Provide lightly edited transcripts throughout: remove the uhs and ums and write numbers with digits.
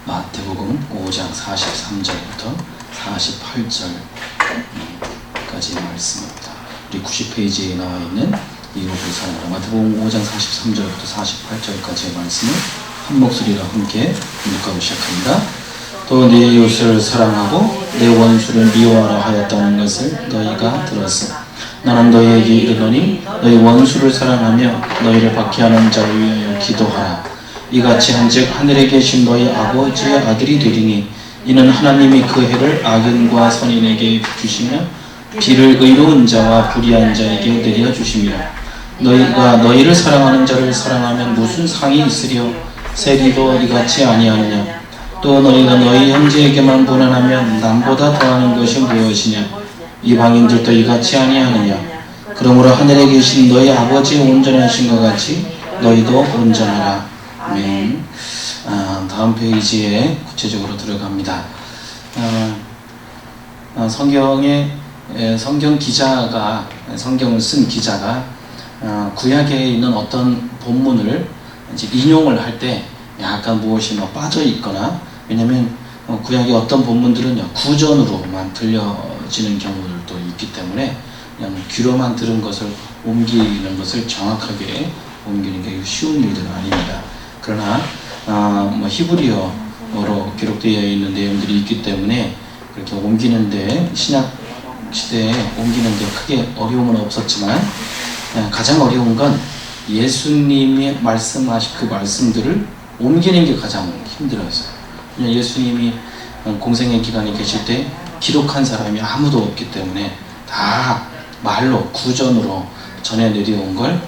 마태복음 5장 43절부터 48절까지 말씀입니다. 우리 90페이지에 나와 있는 이웃을 사랑하라. 마태복음 5장 43절부터 48절까지의 말씀을 한 목소리로 함께 묵하고 시작합니다. 또 내 이웃을 사랑하고 내 원수를 미워하라 하였다는 것을 너희가 들었어. 나는 너희에게 이르노니 너희 원수를 사랑하며 너희를 박해하는 자를 위하여 기도하라. 이같이 한즉 하늘에 계신 너희 아버지의 아들이 되리니 이는 하나님이 그 해를 악인과 선인에게 주시며 비를 의로운 자와 불의한 자에게 내려 주심이라. 너희가 너희를 사랑하는 자를 사랑하면 무슨 상이 있으려 세리도 이같이 아니하느냐. 또 너희가 너희 형제에게만 분한하면 남보다 더하는 것이 무엇이냐. 이방인들도 이같이 아니하느냐. 그러므로 하늘에 계신 너희 아버지의 온전하신 것 같이 너희도 온전하라. 아멘. 다음 페이지에 구체적으로 들어갑니다. 성경 기자가, 성경을 쓴 기자가 구약에 있는 어떤 본문을 이제 인용을 할 때 약간 무엇이 빠져 있거나, 왜냐하면 구약의 어떤 본문들은 구전으로만 들려지는 경우들도 있기 때문에 그냥 귀로만 들은 것을 옮기는 것을 정확하게 옮기는 게 쉬운 일은 아닙니다. 그러나 히브리어로 기록되어 있는 내용들이 있기 때문에 그렇게 옮기는데, 신약 시대에 옮기는데 크게 어려움은 없었지만 가장 어려운 건 예수님이 말씀하신 그 말씀들을 옮기는 게 가장 힘들었어요. 예수님이 공생의 기간에 계실 때 기록한 사람이 아무도 없기 때문에 다 말로 구전으로 전해 내려온 걸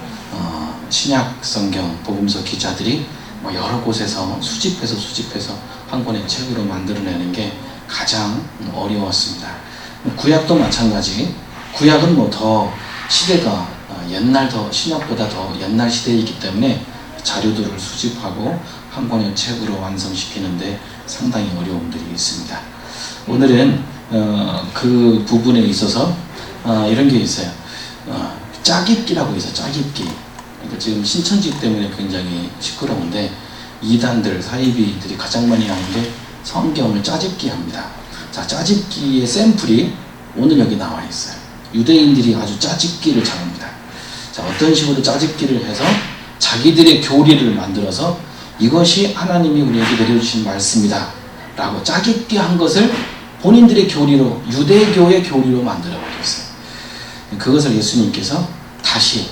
신약 성경 복음서 기자들이 여러 곳에서 수집해서 한 권의 책으로 만들어내는 게 가장 어려웠습니다. 구약도 마찬가지. 구약은 더 시대가 신약보다 더 옛날 시대이기 때문에 자료들을 수집하고 한 권의 책으로 완성시키는데 상당히 어려움들이 있습니다. 오늘은 그 부분에 있어서 이런 게 있어요. 짜깁기라고 있어요. 짜깁기. 그러니까 지금 신천지 때문에 굉장히 시끄러운데, 이단들, 사이비들이 가장 많이 하는데 성경을 짜깁기 합니다. 자, 짜깁기의 샘플이 오늘 여기 나와 있어요. 유대인들이 아주 짜깁기를 잘합니다. 자, 어떤 식으로 짜깁기를 해서 자기들의 교리를 만들어서 이것이 하나님이 우리에게 내려주신 말씀이다 라고 짜깁기 한 것을 본인들의 교리로, 유대교의 교리로 만들어버렸어요. 그것을 예수님께서 다시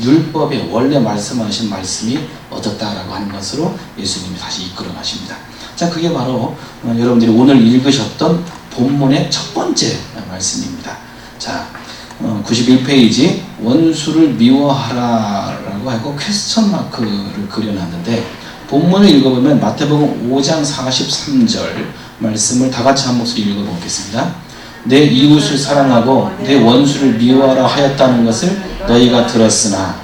율법에 원래 말씀하신 말씀이 얻었다라고 하는 것으로 예수님이 다시 이끌어 가십니다. 자, 그게 바로 여러분들이 오늘 읽으셨던 본문의 첫 번째 말씀입니다. 자, 91페이지 원수를 미워하라 라고 하고 퀘스천 마크를 그려놨는데, 본문을 읽어보면 마태복음 5장 43절 말씀을 다 같이 한 목소리 읽어보겠습니다. 내 이웃을 사랑하고 내 원수를 미워하라 하였다는 것을 너희가 들었으나.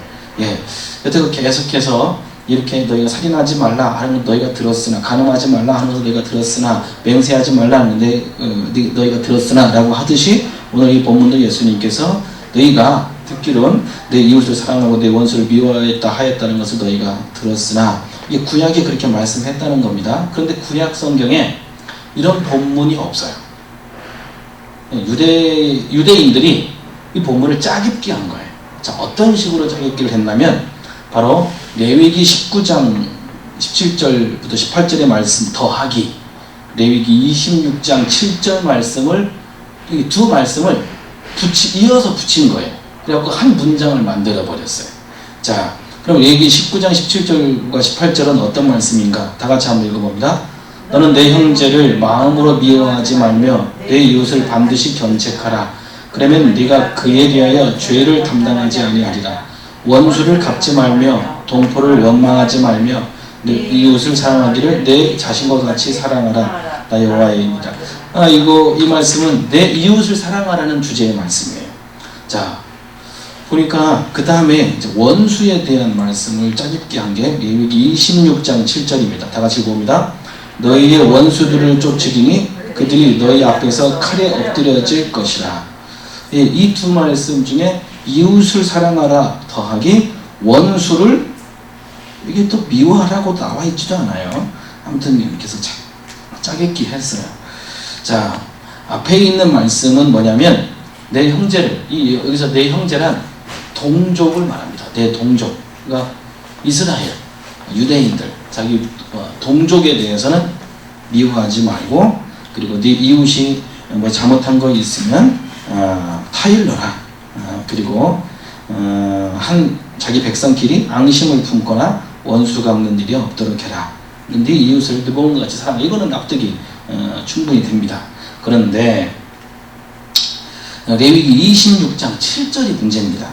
여태껏 계속해서 이렇게 너희가 살인하지 말라 하는 것 너희가 들었으나, 간음하지 말라 하는 것을 너희가 들었으나, 맹세하지 말라 하는데 너희가 들었으나 라고 하듯이, 오늘 이 본문도 예수님께서 너희가 듣기론 내 이웃을 사랑하고 내 원수를 미워하였다 하였다는 것을 너희가 들었으나, 이게 구약이 그렇게 말씀했다는 겁니다. 그런데 구약 성경에 이런 본문이 없어요. 유대인들이 이 본문을 짜깁기 한 거예요. 자, 어떤 식으로 짜깁기를 했냐면, 바로 레위기 19장 17절부터 18절의 말씀 더하기, 레위기 26장 7절 말씀을, 이 두 말씀을 이어서 붙인 거예요. 그래갖고 한 문장을 만들어 버렸어요. 자, 그럼 레위기 19장 17절과 18절은 어떤 말씀인가? 다 같이 한번 읽어봅니다. 너는 내 형제를 마음으로 미워하지 말며 내 이웃을 반드시 견책하라. 그러면 네가 그에 대하여 죄를 담당하지 아니하리라. 원수를 갚지 말며 동포를 원망하지 말며 내 이웃을 사랑하기를 내 자신과 같이 사랑하라. 나 여호와이니라. 이 말씀은 내 이웃을 사랑하라는 주제의 말씀이에요. 자, 보니까 그 다음에 원수에 대한 말씀을 짜깁기 한 게 레위기 26장 7절입니다. 다 같이 봅니다. 너희의 원수들을 쫓으리니 그들이 너희 앞에서 칼에 엎드려질 것이라. 이 두 말씀 중에 이웃을 사랑하라 더하기 원수를, 이게 또 미워하라고 나와 있지도 않아요. 아무튼 이렇게 해서 짜깁기 했어요. 자, 앞에 있는 말씀은 뭐냐면 내 형제를, 여기서 내 형제란 동족을 말합니다. 내 동족, 그러니까 이스라엘, 유대인들, 자기 동족에 대해서는 미워하지 말고, 그리고 네 이웃이 뭐 잘못한 거 있으면 타일러라. 그리고 자기 백성끼리 앙심을 품거나 원수 갚는 일이 없도록 해라. 네 이웃을 네 몸과 같이 사랑해. 이거는 납득이 충분히 됩니다. 그런데 레위기 26장 7절이 문제입니다.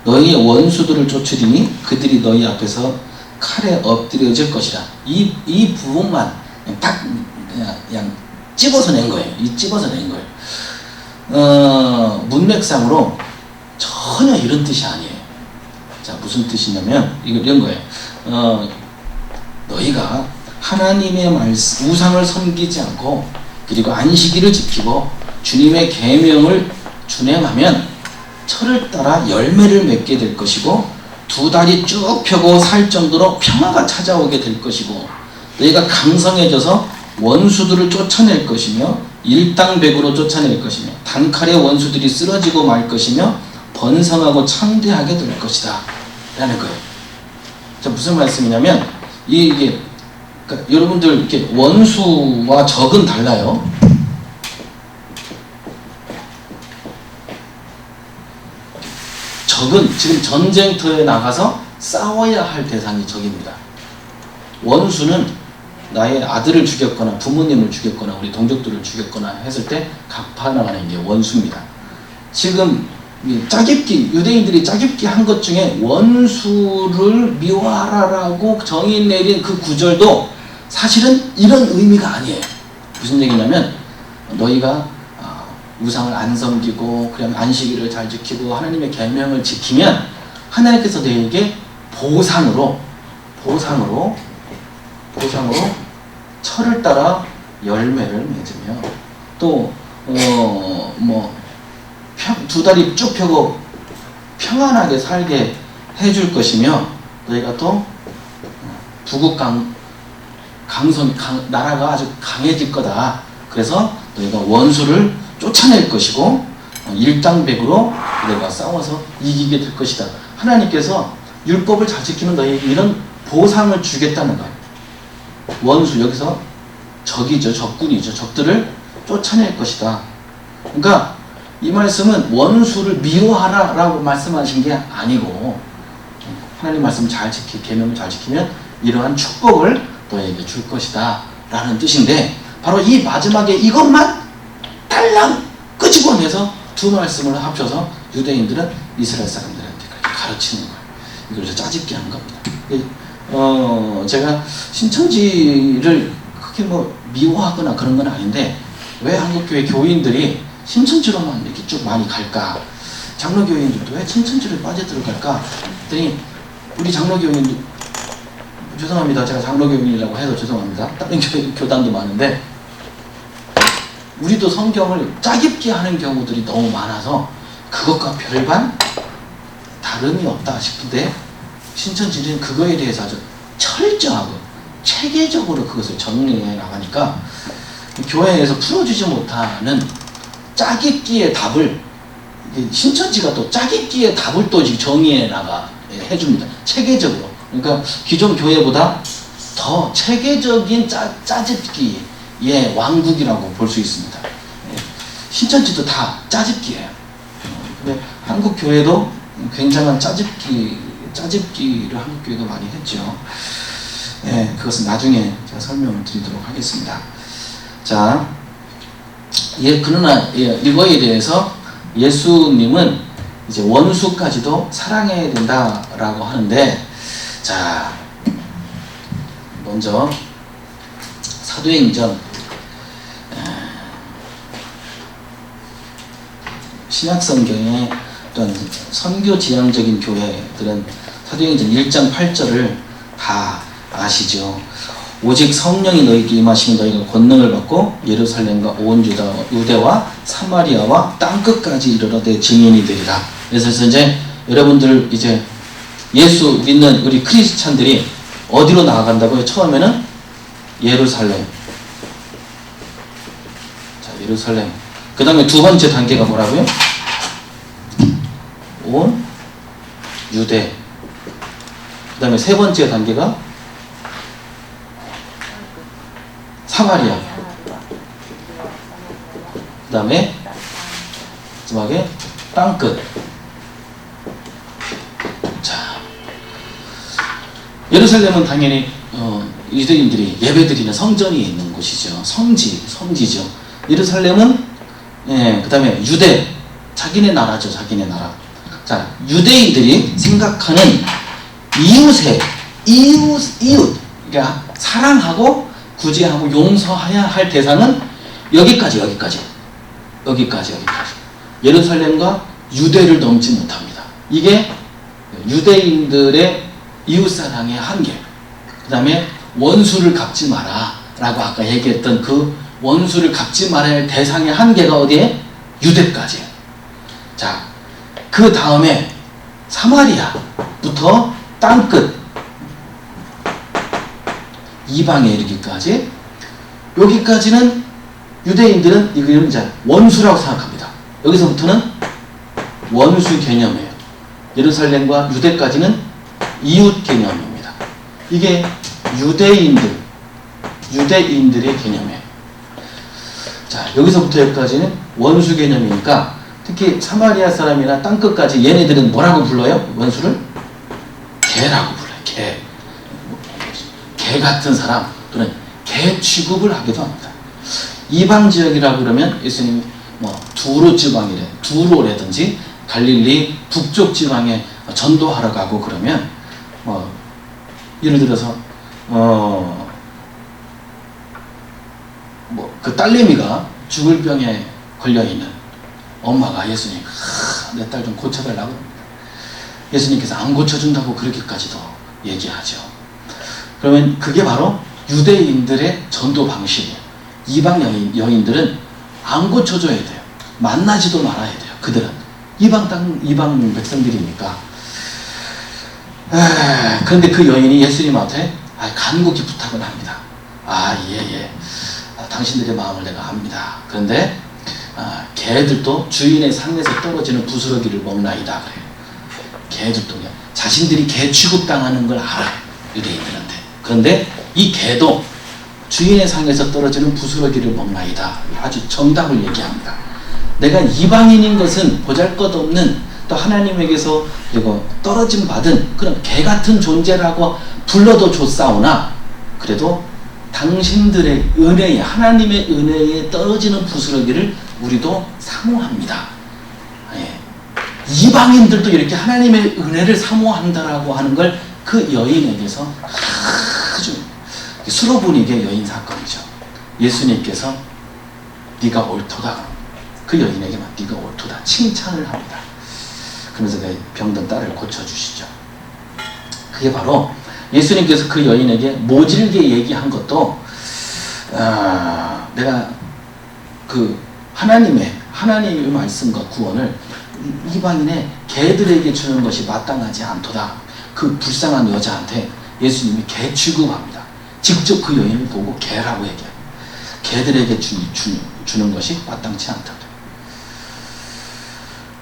너희의 원수들을 쫓으리니 그들이 너희 앞에서 칼에 엎드려질 것이라. 이 부분만 그냥 찝어서 낸 거예요. 찝어서 낸 거예요. 문맥상으로 전혀 이런 뜻이 아니에요. 자, 무슨 뜻이냐면 이런 거예요. 너희가 하나님의 말씀, 우상을 섬기지 않고, 그리고 안식일을 지키고 주님의 계명을 준행하면 철을 따라 열매를 맺게 될 것이고, 두 다리 쭉 펴고 살 정도로 평화가 찾아오게 될 것이고, 너희가 강성해져서 원수들을 쫓아낼 것이며 일당백으로 쫓아낼 것이며 단칼에 원수들이 쓰러지고 말 것이며 번성하고 창대하게 될 것이다 라는 거예요. 자, 무슨 말씀이냐면 이게 그러니까 여러분들 이렇게 원수와 적은 달라요. 적은 지금 전쟁터에 나가서 싸워야 할 대상이 적입니다. 원수는 나의 아들을 죽였거나 부모님을 죽였거나 우리 동족들을 죽였거나 했을 때 갚아나가는 게 원수입니다. 지금 짜깁기, 유대인들이 짜깁기 한 것 중에 원수를 미워하라라고 정의 내린 그 구절도 사실은 이런 의미가 아니에요. 무슨 얘기냐면 너희가 우상을 안 섬기고 그냥 안식일을 잘 지키고 하나님의 계명을 지키면 하나님께서 너희에게 보상으로 철을 따라 열매를 맺으며 또 두 다리 쭉 펴고 평안하게 살게 해줄 것이며, 너희가 또 나라가 아주 강해질 거다. 그래서 너희가 원수를 쫓아낼 것이고 일당백으로 너희가 싸워서 이기게 될 것이다. 하나님께서 율법을 잘 지키는 너희에게 이런 보상을 주겠다는 거예요. 원수, 여기서 적이죠. 적군이죠. 적들을 쫓아낼 것이다. 그러니까 이 말씀은 원수를 미워하라 라고 말씀하신 게 아니고, 하나님 말씀 잘 계명을 잘 지키면 이러한 축복을 너에게 줄 것이다 라는 뜻인데, 바로 이 마지막에 이것만 딸랑 끄집어내서 두 말씀을 합쳐서 유대인들은 이스라엘 사람들한테 가르치는 거예요. 이걸 짜집기 한 겁니다. 제가 신천지를 크게 미워하거나 그런 건 아닌데, 왜 한국교회 교인들이 신천지로만 이렇게 쭉 많이 갈까? 장로교인들도 왜 신천지를 빠져들어갈까? 그랬더니 우리 장로교인들, 죄송합니다. 제가 장로교인이라고 해서 죄송합니다. 다른 교단도 많은데 우리도 성경을 짜깁기 하는 경우들이 너무 많아서 그것과 별반 다름이 없다 싶은데, 신천지는 그거에 대해서 아주 철저하고 체계적으로 그것을 정리해 나가니까 교회에서 풀어주지 못하는 짜깁기의 답을 신천지가 또 짜깁기의 답을 또 정의해 나가 해줍니다. 체계적으로. 그러니까 기존 교회보다 더 체계적인 짜집기의 왕국이라고 볼 수 있습니다. 신천지도 다 짜집기예요. 근데 한국 교회도 굉장한 짜집기를 한국 교회가 많이 했죠. 그것은 나중에 제가 설명을 드리도록 하겠습니다. 자, 그러나 이거에 대해서 예수님은 이제 원수까지도 사랑해야 된다라고 하는데, 자, 먼저 사도행전 신약성경의 어떤 선교지향적인 교회들은 사도행전 1장 8절을 다 아시죠. 오직 성령이 너희에게 임하시면 너희가 권능을 받고 예루살렘과 온 유대와 사마리아와 땅끝까지 이르러 내 증인이 되리라. 그래서 이제 여러분들 이제 예수 믿는 우리 크리스찬들이 어디로 나아간다고요? 처음에는 예루살렘, 예루살렘. 그 다음에 두 번째 단계가 뭐라고요? 온 유대. 그 다음에 세 번째 단계가 사마리아. 그 다음에 마지막에 땅끝. 자, 예루살렘은 당연히 유대인들이 예배드리는 성전이 있는 곳이죠. 성지죠. 예루살렘은 그 다음에 유대, 자기네 나라죠. 자기네 나라. 자, 유대인들이 생각하는 이웃, 그러니까 사랑하고 구제하고 용서해야 할 대상은 여기까지. 예루살렘과 유대를 넘지 못합니다. 이게 유대인들의 이웃사랑의 한계. 그 다음에 원수를 갚지 마라 라고 아까 얘기했던 그 원수를 갚지 말아야 할 대상의 한계가 어디에? 유대까지예요. 자, 그 다음에 사마리아부터 땅끝 이방에 이르기까지, 여기까지는 유대인들은 이걸 이제 원수라고 생각합니다. 여기서부터는 원수 개념이에요. 예루살렘과 유대까지는 이웃 개념입니다. 이게 유대인들의 개념이에요. 자, 여기서부터 여기까지는 원수 개념이니까 특히 사마리아 사람이나 땅끝까지 얘네들은 뭐라고 불러요? 원수를? 개라고 불러요. 개 같은 사람 또는 개 취급을 하기도 합니다. 이방 지역이라고 그러면 예수님이 두로라든지 갈릴리 북쪽 지방에 전도하러 가고 그러면 예를 들어서 그 딸내미가 죽을 병에 걸려있는 엄마가 예수님, 내 딸 좀 고쳐달라고 합니다. 예수님께서 안 고쳐준다고 그렇게까지도 얘기하죠. 그러면 그게 바로 유대인들의 전도 방식이에요. 이방 여인들은 안 고쳐줘야 돼요. 만나지도 말아야 돼요. 그들은 이방 백성들이니까. 그런데 그 여인이 예수님 앞에 간곡히 부탁을 합니다. 당신들의 마음을 내가 압니다. 그런데 개들도 주인의 상에서 떨어지는 부스러기를 먹나이다 그래요. 개들도 자신들이 개 취급당하는 걸 알아요. 유대인들한테. 그런데 이 개도 주인의 상에서 떨어지는 부스러기를 먹나이다. 아주 정답을 얘기합니다. 내가 이방인인 것은 보잘것없는 또 하나님에게서 그리고 떨어짐 받은 그런 개 같은 존재라고 불러도 좋사오나 그래도 당신들의 은혜에, 하나님의 은혜에 떨어지는 부스러기를 우리도 사모합니다. 이방인들도 이렇게 하나님의 은혜를 사모한다라고 하는 걸 그 여인에게서 아주 수로분이게 여인 사건이죠. 예수님께서 네가 옳도다. 그 여인에게만 네가 옳도다. 칭찬을 합니다. 그러면서 그 병든 딸을 고쳐주시죠. 그게 바로 예수님께서 그 여인에게 모질게 얘기한 것도 내가 그 하나님의 말씀과 구원을 이방인의 개들에게 주는 것이 마땅하지 않도다. 그 불쌍한 여자한테 예수님이 개 취급합니다. 직접 그 여인을 보고 개라고 얘기합니다. 개들에게 주는 것이 마땅치 않다.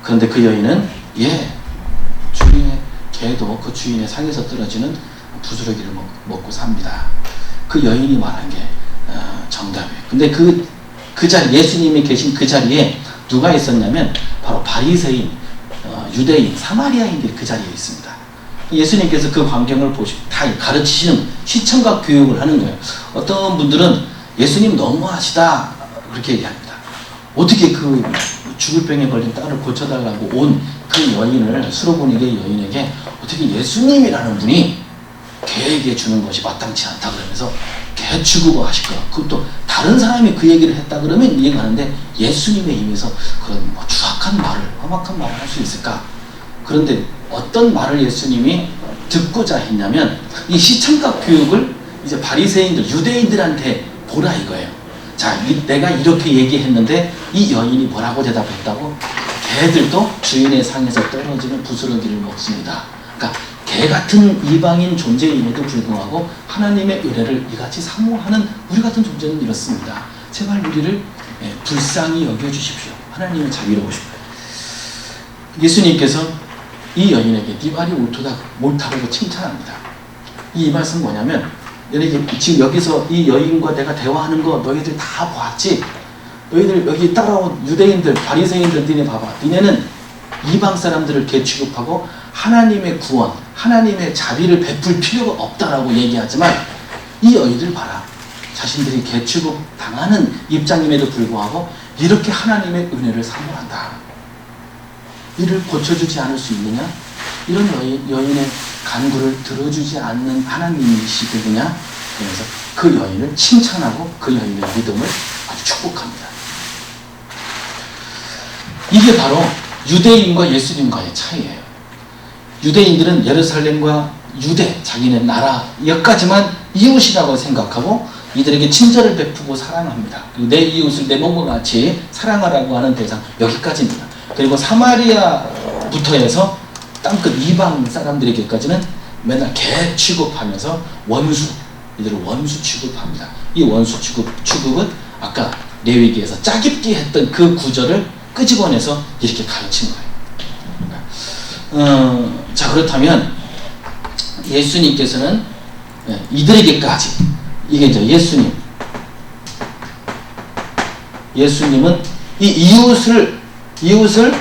그런데 그 여인은 주인의 개도 그 주인의 상에서 떨어지는 부스러기를 먹고 삽니다. 그 여인이 말한 게 정답이에요. 근데 그 자리, 예수님이 계신 그 자리에 누가 있었냐면 바로 바리새인, 유대인, 사마리아인들이 그 자리에 있습니다. 예수님께서 그 광경을 다 가르치시는 시청각 교육을 하는 거예요. 어떤 분들은 예수님 너무하시다 그렇게 얘기합니다. 어떻게 그 죽을 병에 걸린 딸을 고쳐달라고 온 그 여인을, 수로보니게 여인에게 어떻게 예수님이라는 분이 개에게 주는 것이 마땅치 않다 그러면서 개 취급을 하실까? 그것도 다른 사람이 그 얘기를 했다 그러면 이해가 가는데 예수님의 입에서 그런 추악한 말을, 험악한 말을 할 수 있을까? 그런데 어떤 말을 예수님이 듣고자 했냐면 이 시청각 교육을 이제 바리새인들, 유대인들한테 보라 이거예요. 자, 내가 이렇게 얘기했는데 이 여인이 뭐라고 대답했다고? 개들도 주인의 상에서 떨어지는 부스러기를 먹습니다. 그러니까 개 같은 이방인 존재임에도 불구하고 하나님의 은혜를 이같이 사모하는 우리 같은 존재는 이렇습니다. 제발 우리를 불쌍히 여겨주십시오. 하나님은 자비로우십니다. 예수님께서 이 여인에게 네 말이 옳다고 칭찬합니다. 이 말씀 뭐냐면, 지금 여기서 이 여인과 내가 대화하는 거 너희들 다 보았지? 너희들 여기 따라온 유대인들, 바리새인들, 니네 봐봐. 니네는 이방 사람들을 개취급하고 하나님의 구원, 하나님의 자비를 베풀 필요가 없다라고 얘기하지만, 이 여인들 봐라. 자신들이 개취급 당하는 입장임에도 불구하고 이렇게 하나님의 은혜를 사모한다. 이를 고쳐주지 않을 수 있느냐? 이런 여인의 간구를 들어주지 않는 하나님이시겠느냐? 그래서 그 여인을 칭찬하고 그 여인의 믿음을 아주 축복합니다. 이게 바로 유대인과 예수님과의 차이예요. 유대인들은 예루살렘과 유대, 자기네 나라 여기까지만 이웃이라고 생각하고 이들에게 친절을 베푸고 사랑합니다. 내 이웃을 내 몸과 같이 사랑하라고 하는 대상 여기까지입니다. 그리고 사마리아부터 해서 땅끝 이방 사람들에게까지는 맨날 개 취급하면서 이들을 원수 취급합니다. 이 원수 취급은 아까 레위기에서 짜깁기 했던 그 구절을 끄집어내서 이렇게 가르친 거예요. 자, 그렇다면 예수님께서는 이들에게까지, 이게 이제 예수님은 이 이웃을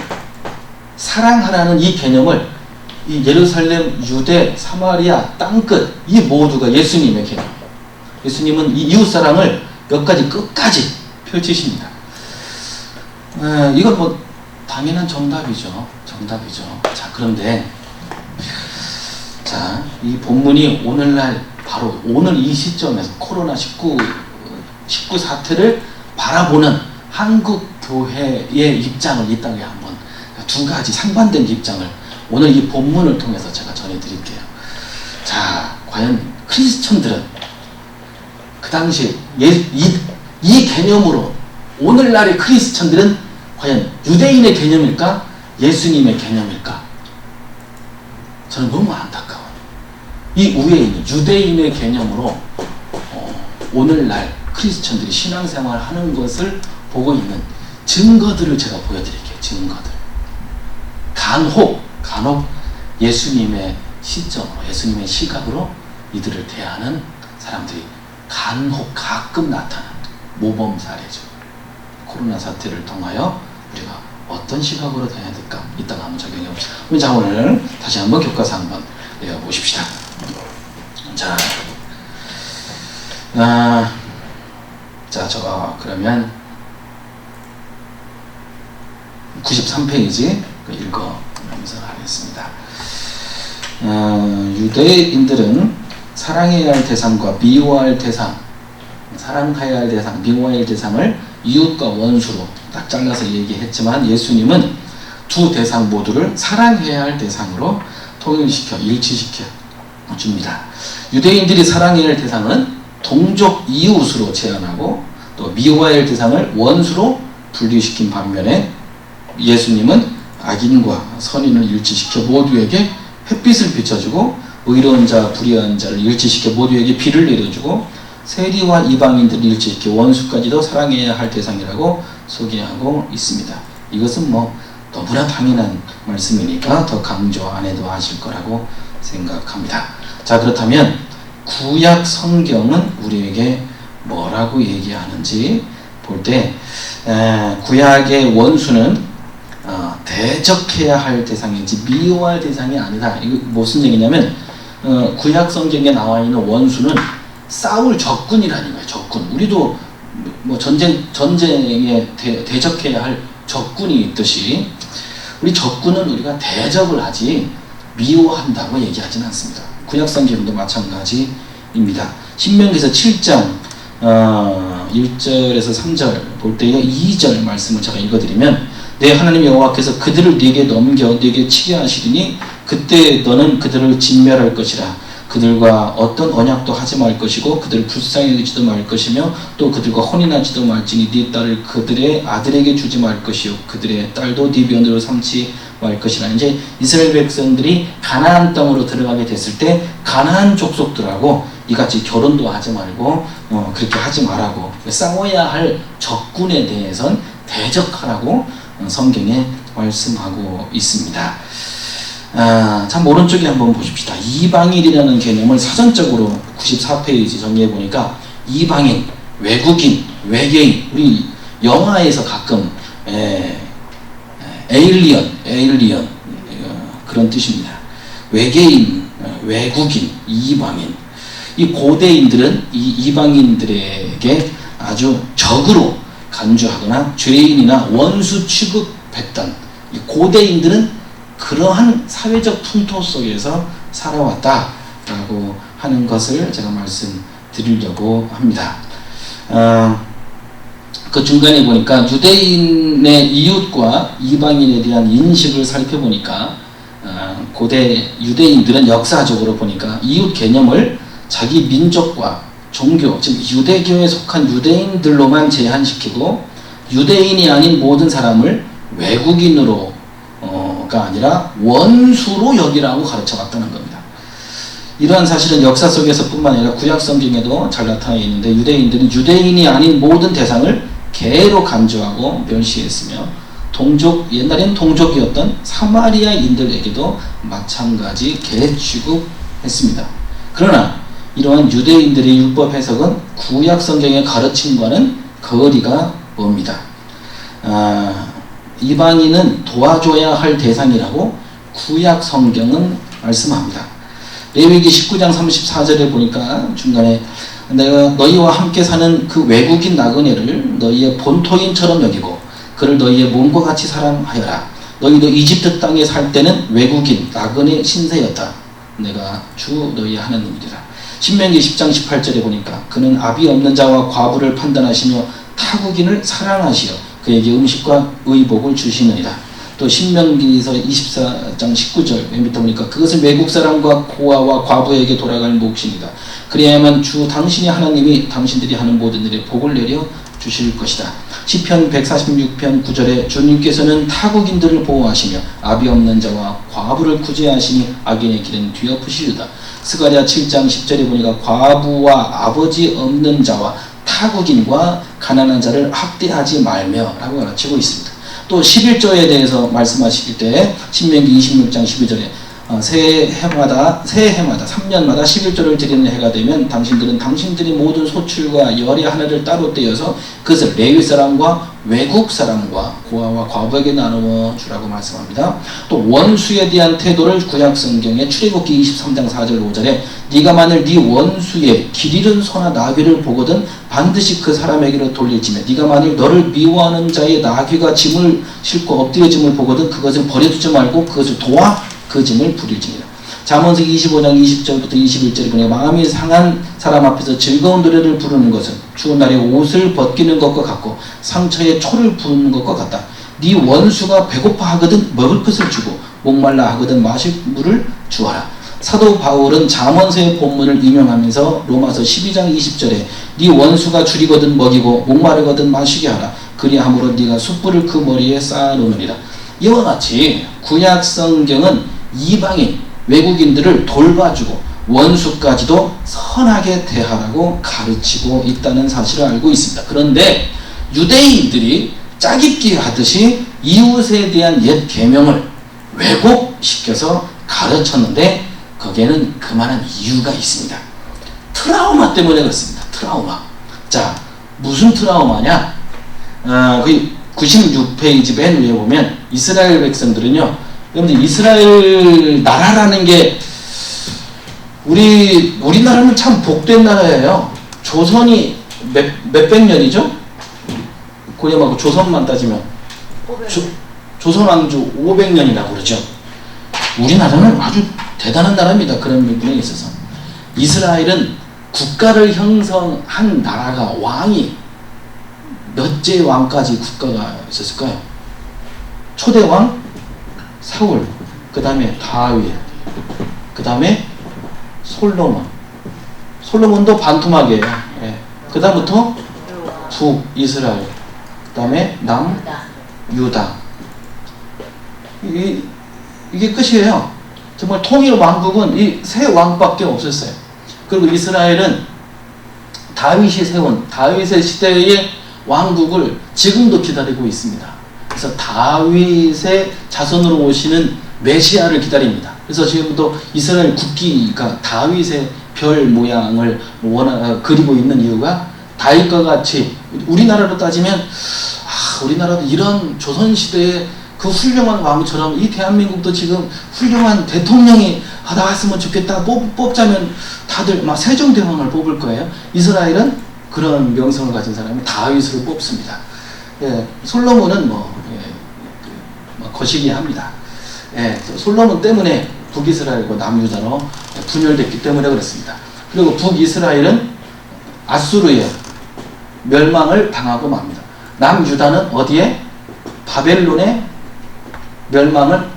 사랑하라는 이 개념을 이 예루살렘, 유대, 사마리아, 땅끝 이 모두가 예수님의 개념이에요. 예수님은 이 이웃사랑을 끝까지 펼치십니다. 이건 뭐 당연한 정답이죠. 자, 그런데 이 본문이 오늘날 바로 오늘 이 시점에서 코로나19 사태를 바라보는 한국 교회의 입장을 이 땅에 한번 두 가지 상반된 입장을 오늘 이 본문을 통해서 제가 전해드릴게요. 자, 과연 크리스천들은 그 당시 이 개념으로 오늘날의 크리스천들은 과연 유대인의 개념일까? 예수님의 개념일까? 저는 너무 안타까워요. 이 우회인, 유대인의 개념으로 오늘날 크리스천들이 신앙생활 하는 것을 보고 있는 증거들을 제가 보여드릴게요. 증거들. 간혹 예수님의 시점으로, 예수님의 시각으로 이들을 대하는 사람들이 가끔 나타나는 모범 사례죠. 코로나 사태를 통하여 우리가 어떤 시각으로 대해야 될까? 이따가 한번 적용해 봅시다. 자, 오늘 다시 한번 교과서 한번 내어보십시다. 그러면 93페이지 읽어보면서 하겠습니다. 유대인들은 사랑해야 할 대상과 미워할 대상, 사랑해야 할 대상, 미워해야 할 대상을 이웃과 원수로 딱 잘라서 얘기했지만, 예수님은 두 대상 모두를 사랑해야 할 대상으로 통일시켜 일치시켜 줍니다. 유대인들이 사랑해야 할 대상은 동족 이웃으로 제한하고, 또 미워해야 할 대상을 원수로 분리시킨 반면에 예수님은 악인과 선인을 일치시켜 모두에게 햇빛을 비춰주고, 의로운 자, 불의한 자를 일치시켜 모두에게 비를 내려주고, 세리와 이방인들을 일치시켜 원수까지도 사랑해야 할 대상이라고 소개하고 있습니다. 이것은 뭐 너무나 당연한 말씀이니까 더 강조 안 해도 아실 거라고 생각합니다. 자, 그렇다면 구약 성경은 우리에게 뭐라고 얘기하는지 볼 때, 구약의 원수는 대적해야 할 대상이지 미워할 대상이 아니다. 이거 무슨 얘기냐면, 구약 성경에 나와 있는 원수는 싸울 적군이라는 거예요. 적군. 우리도 뭐 전쟁에 대적해야 할 적군이 있듯이, 우리 적군은 우리가 대적을 하지 미워한다고 얘기하지는 않습니다. 구약 성경도 마찬가지입니다. 신명기서 7장 1절에서 3절 볼 때에 2절 말씀을 제가 읽어드리면, 내 하나님 여호와께서 그들을 네게 넘겨 네게 치게 하시리니 그때 너는 그들을 진멸할 것이라. 그들과 어떤 언약도 하지 말 것이고 그들을 불쌍히 여기지도 말 것이며 또 그들과 혼인하지도 말지니 네 딸을 그들의 아들에게 주지 말 것이요 그들의 딸도 네 며느리로 삼지 할 것이라. 이제 이스라엘 백성들이 가나안 땅으로 들어가게 됐을 때 가나안 족속들하고 이같이 결혼도 하지 말고 그렇게 하지 말라고, 싸워야 할 적군에 대해선 대적하라고 성경에 말씀하고 있습니다. 참 오른쪽에 한번 보십시다. 이방인이라는 개념을 사전적으로 94페이지 정리해 보니까 이방인, 외국인, 외계인, 우리 영화에서 가끔 에일리언 그런 뜻입니다. 외계인, 외국인, 이방인. 이 고대인들은 이 이방인들에게 아주 적으로 간주하거나 죄인이나 원수 취급했던 이 고대인들은 그러한 사회적 풍토 속에서 살아왔다라고 하는 것을 제가 말씀드리려고 합니다. 그 중간에 보니까 유대인의 이웃과 이방인에 대한 인식을 살펴보니까 고대 유대인들은 역사적으로 보니까 이웃 개념을 자기 민족과 종교, 즉 유대교에 속한 유대인들로만 제한시키고 유대인이 아닌 모든 사람을 외국인으로가 아니라 원수로 여기라고 가르쳐왔다는 겁니다. 이러한 사실은 역사 속에서 뿐만 아니라 구약 성경에도 잘 나타나 있는데 유대인들은 유대인이 아닌 모든 대상을 개로 간주하고 멸시했으며 옛날엔 동족이었던 사마리아인들에게도 마찬가지 개 취급했습니다. 그러나 이러한 유대인들의 율법 해석은 구약 성경의 가르침과는 거리가 멉니다. 이방인은 도와줘야 할 대상이라고 구약 성경은 말씀합니다. 레위기 19장 34절에 보니까 중간에 내가 너희와 함께 사는 그 외국인 나그네를 너희의 본토인처럼 여기고 그를 너희의 몸과 같이 사랑하여라. 너희도 이집트 땅에 살 때는 외국인 나그네 신세였다. 내가 주 너희의 하나님이리라. 신명기 10장 18절에 보니까 그는 압이 없는 자와 과부를 판단하시며 타국인을 사랑하시어 그에게 음식과 의복을 주시느니라. 또 신명기서 24장 19절 맨 밑에 보니까 그것은 외국 사람과 고아와 과부에게 돌아갈 몫입니다. 그래야만 주 당신의 하나님이 당신들이 하는 모든 일에 복을 내려 주실 것이다. 시편 146편 9절에 주님께서는 타국인들을 보호하시며 압이 없는 자와 과부를 구제하시니 악인의 길은 뒤엎으시리다. 스가랴 7장 10절에 보니까 과부와 아버지 없는 자와 타국인과 가난한 자를 학대하지 말며 라고 가르치고 있습니다. 또 11조에 대해서 말씀하실 때 신명기 26장 12절에 새해마다 3년마다 11조를 드리는 해가 되면 당신들은 당신들의 모든 소출과 열의 하나를 따로 떼어서 그것을 레위 사람과 외국 사람과 고아와 과부에게 나누어 주라고 말씀합니다. 또 원수에 대한 태도를 구약 성경의 출애굽기 23장 4절 5절에 네가 만일 네 원수의 길 잃은 소나 나귀를 보거든 반드시 그 사람에게로 돌릴지며 네가 만일 너를 미워하는 자의 나귀가 짐을 싣고 엎드려짐을 보거든 그것을 버려두지 말고 그것을 도와 그 짐을 부릴지니라. 잠언서 25장 20절부터 21절에 보니 마음이 상한 사람 앞에서 즐거운 노래를 부르는 것은 추운 날에 옷을 벗기는 것과 같고 상처에 초를 부는 것과 같다. 네 원수가 배고파 하거든 먹을 것을 주고 목말라 하거든 마실 물을 주어라. 사도 바울은 잠언서의 본문을 인용하면서 로마서 12장 20절에 네 원수가 줄이거든 먹이고 목마르거든 마시게 하라. 그리함으로 네가 숯불을 그 머리에 쌓아놓으리라. 이와 같이 구약 성경은 이방인, 외국인들을 돌봐주고 원수까지도 선하게 대하라고 가르치고 있다는 사실을 알고 있습니다. 그런데 유대인들이 짜깁기 하듯이 이웃에 대한 옛 계명을 왜곡시켜서 가르쳤는데 거기에는 그만한 이유가 있습니다. 트라우마 때문에 그렇습니다. 트라우마. 자, 무슨 트라우마냐? 96페이지 맨 위에 보면 이스라엘 백성들은요, 여러분들 이스라엘 나라라는 게 우리나라는 참 복된 나라예요. 조선이 몇백 년이죠? 고려하고 조선만 따지면 조선 왕조 500년이라고 그러죠. 우리나라는 아주 대단한 나라입니다. 그런 부분에 있어서 이스라엘은 국가를 형성한 나라가 왕이 몇째 왕까지 국가가 있었을까요? 초대왕 사울, 그 다음에 다윗, 그 다음에 솔로몬도 반토막이에요. 예. 그 다음부터 북이스라엘, 그 다음에 남유다. 이 이게 끝이에요. 정말 통일 왕국은 이 세 왕밖에 없었어요. 그리고 이스라엘은 다윗이 세운 다윗의 시대의 왕국을 지금도 기다리고 있습니다. 그래서 다윗의 자손으로 오시는 메시아를 기다립니다. 그래서 지금도 이스라엘 국기가 다윗의 별 모양을 그리고 있는 이유가 다윗과 같이 우리나라로 따지면 우리나라도 이런 조선시대의 그 훌륭한 왕처럼 이 대한민국도 지금 훌륭한 대통령이 나왔으면 좋겠다 뽑자면 다들 막 세종대왕을 뽑을 거예요. 이스라엘은 그런 명성을 가진 사람이 다윗을 뽑습니다. 예, 솔로몬은 거시기 합니다. 예, 솔로몬 때문에 북이스라엘과 남유다로 분열됐기 때문에 그렇습니다. 그리고 북이스라엘은 아수르의 멸망을 당하고 맙니다. 남유다는 어디에? 바벨론의 멸망을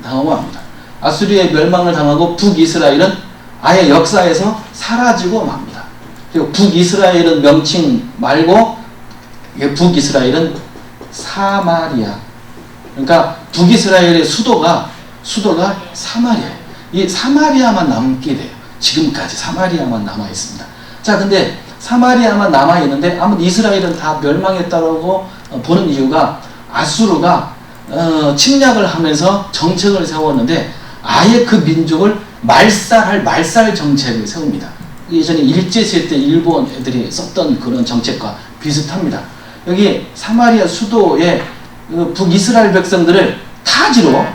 당하고 맙니다. 아수르의 멸망을 당하고 북이스라엘은 아예 역사에서 사라지고 맙니다. 그리고 북이스라엘은 명칭 말고 북이스라엘은 사마리아. 그러니까 북이스라엘의 수도가 사마리아예요. 이 사마리아만 남게 돼요. 지금까지 사마리아만 남아 있습니다. 자, 근데 사마리아만 남아 있는데 아무튼 이스라엘은 다 멸망했다고 보는 이유가 아수르가 침략을 하면서 정책을 세웠는데 아예 그 민족을 말살할 말살 정책을 세웁니다. 예전에 일제시대 때 일본 애들이 썼던 그런 정책과 비슷합니다. 여기 사마리아 수도에 북이스라엘 백성들을 타지로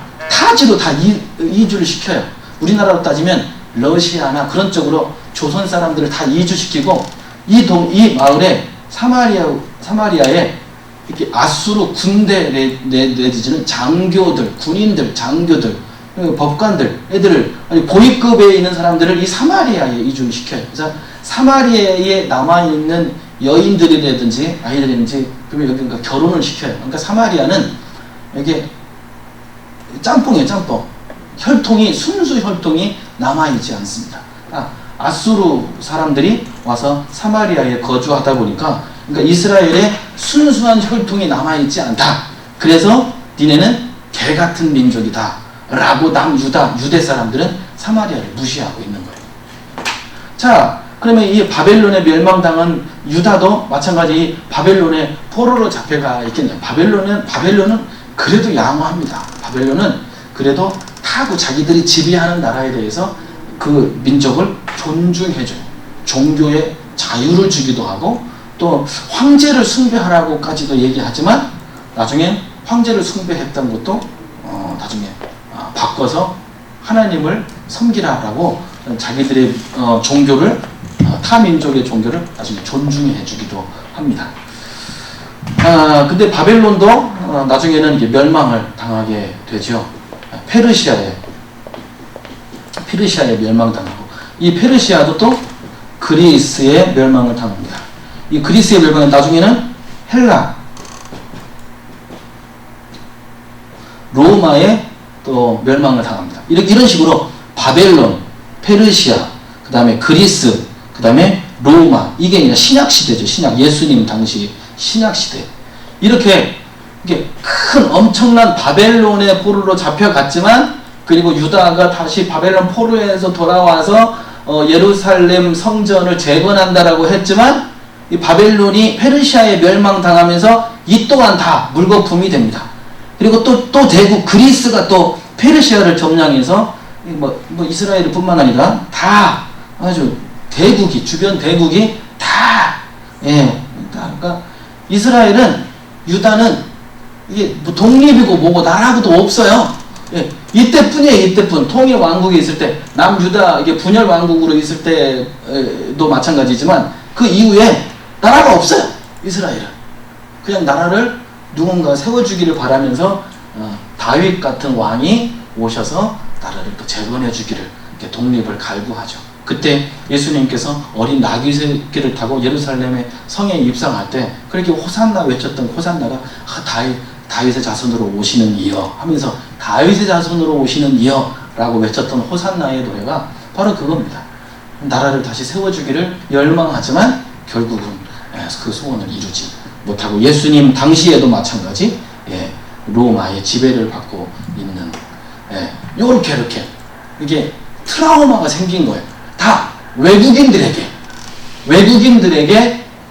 다 이주를 시켜요. 우리나라로 따지면 러시아나 그런 쪽으로 조선 사람들을 다 이주시키고 이 마을에 사마리아에 이렇게 아수르 군대 내지는 장교들, 군인들, 장교들, 법관들, 애들을 고위급에 있는 사람들을 이 사마리아에 이주시켜요. 그래서 사마리아에 남아있는 여인들이라든지 아이들이든지 그러면 여기 결혼을 시켜요. 그러니까 사마리아는 이게 짬뽕이에요, 짬뽕. 순수 혈통이 남아있지 않습니다. 아수르 사람들이 와서 사마리아에 거주하다 보니까 그러니까 이스라엘의 순수한 혈통이 남아있지 않다. 그래서 니네는 개 같은 민족이다 라고 유대 사람들은 사마리아를 무시하고 있는 거예요. 자, 그러면 이 바벨론에 멸망당한 유다도 마찬가지 바벨론의 포로로 잡혀가 있겠네요. 바벨론은 그래도 양호합니다. 바벨론은 그래도 타고 자기들이 지배하는 나라에 대해서 그 민족을 존중해줘요. 종교의 자유를 주기도 하고 또 황제를 숭배하라고까지도 얘기하지만 나중엔 황제를 숭배했던 것도 나중에 바꿔서 하나님을 섬기라라고 자기들의 종교를 타 민족의 종교를 나중에 존중해 주기도 합니다. 근데 바벨론도 나중에는 이제 멸망을 당하게 되죠. 페르시아에 멸망당하고 이 페르시아도 또 그리스의 멸망을 당합니다. 이 그리스의 멸망은 나중에는 헬라, 로마의 또 멸망을 당합니다. 이런 식으로 바벨론, 페르시아, 그 다음에 그리스, 그 다음에 로마, 이게 이제 신약시대죠. 예수님 당시 신약시대. 이렇게 큰 엄청난 바벨론의 포로로 잡혀갔지만 그리고 유다가 다시 바벨론 포로에서 돌아와서 예루살렘 성전을 재건한다라고 했지만 이 바벨론이 페르시아에 멸망당하면서 이 또한 다 물거품이 됩니다. 그리고 또 대국 그리스가 또 페르시아를 점령해서 이스라엘뿐만 아니라 다 아주 주변 대국이 그러니까 이스라엘은 유다는 이게 뭐 독립이고 뭐고 나라고도 없어요. 이때뿐이에요. 이때뿐. 통일 왕국이 있을 때 남유다 이게 분열 왕국으로 있을 때도 마찬가지지만 그 이후에 나라가 없어요. 이스라엘은 그냥 나라를 누군가 세워주기를 바라면서 다윗 같은 왕이 오셔서 나라를 또 재건해 주기를 독립을 갈구하죠. 그때 예수님께서 어린 나귀 새끼를 타고 예루살렘의 성에 입성할 때 그렇게 호산나 외쳤던 호산나가 다윗의 자손으로 오시는 이여 하면서 다윗의 자손으로 오시는 이여 라고 외쳤던 호산나의 노래가 바로 그겁니다. 나라를 다시 세워주기를 열망하지만 결국은 그 소원을 이루지 못하고 예수님 당시에도 마찬가지 로마의 지배를 받고 있는 요렇게 이게 트라우마가 생긴 거예요. 다 외국인들에게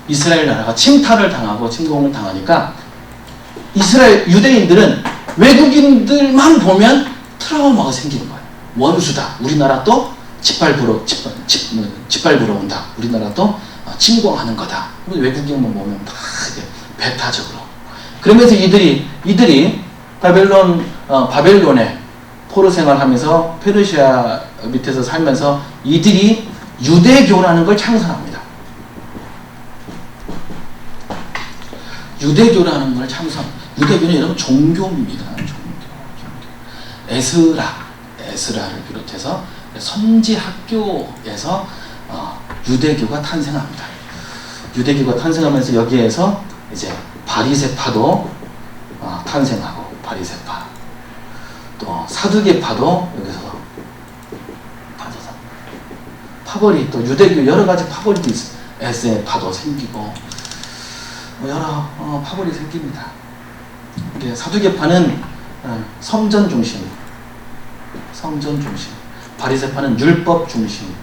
이스라엘 나라가 침탈을 당하고 침공을 당하니까 이스라엘 유대인들은 외국인들만 보면 트라우마가 생기는 거예요. 원수다. 우리나라 또 짓밟으러 온다. 우리나라 또 침공하는 거다. 외국인만 보면 다 배타적으로. 그러면서 이들이 바벨론에 포로 생활하면서 페르시아 밑에서 살면서 이들이 유대교라는 걸 창설합니다. 유대교라는 걸 유대교는 여러분 종교입니다. 에스라를 비롯해서 선지 학교에서 유대교가 탄생합니다. 유대교가 탄생하면서 여기에서 이제 바리새파도 탄생하고, 바리새파 또 사두개파도 여기서 빠져서 파벌이, 또 유대교 여러 가지 파벌이 있어요. 에세파도 생기고 여러 파벌이 생깁니다. 이게 사두개파는 성전 중심, 바리새파는 율법 중심.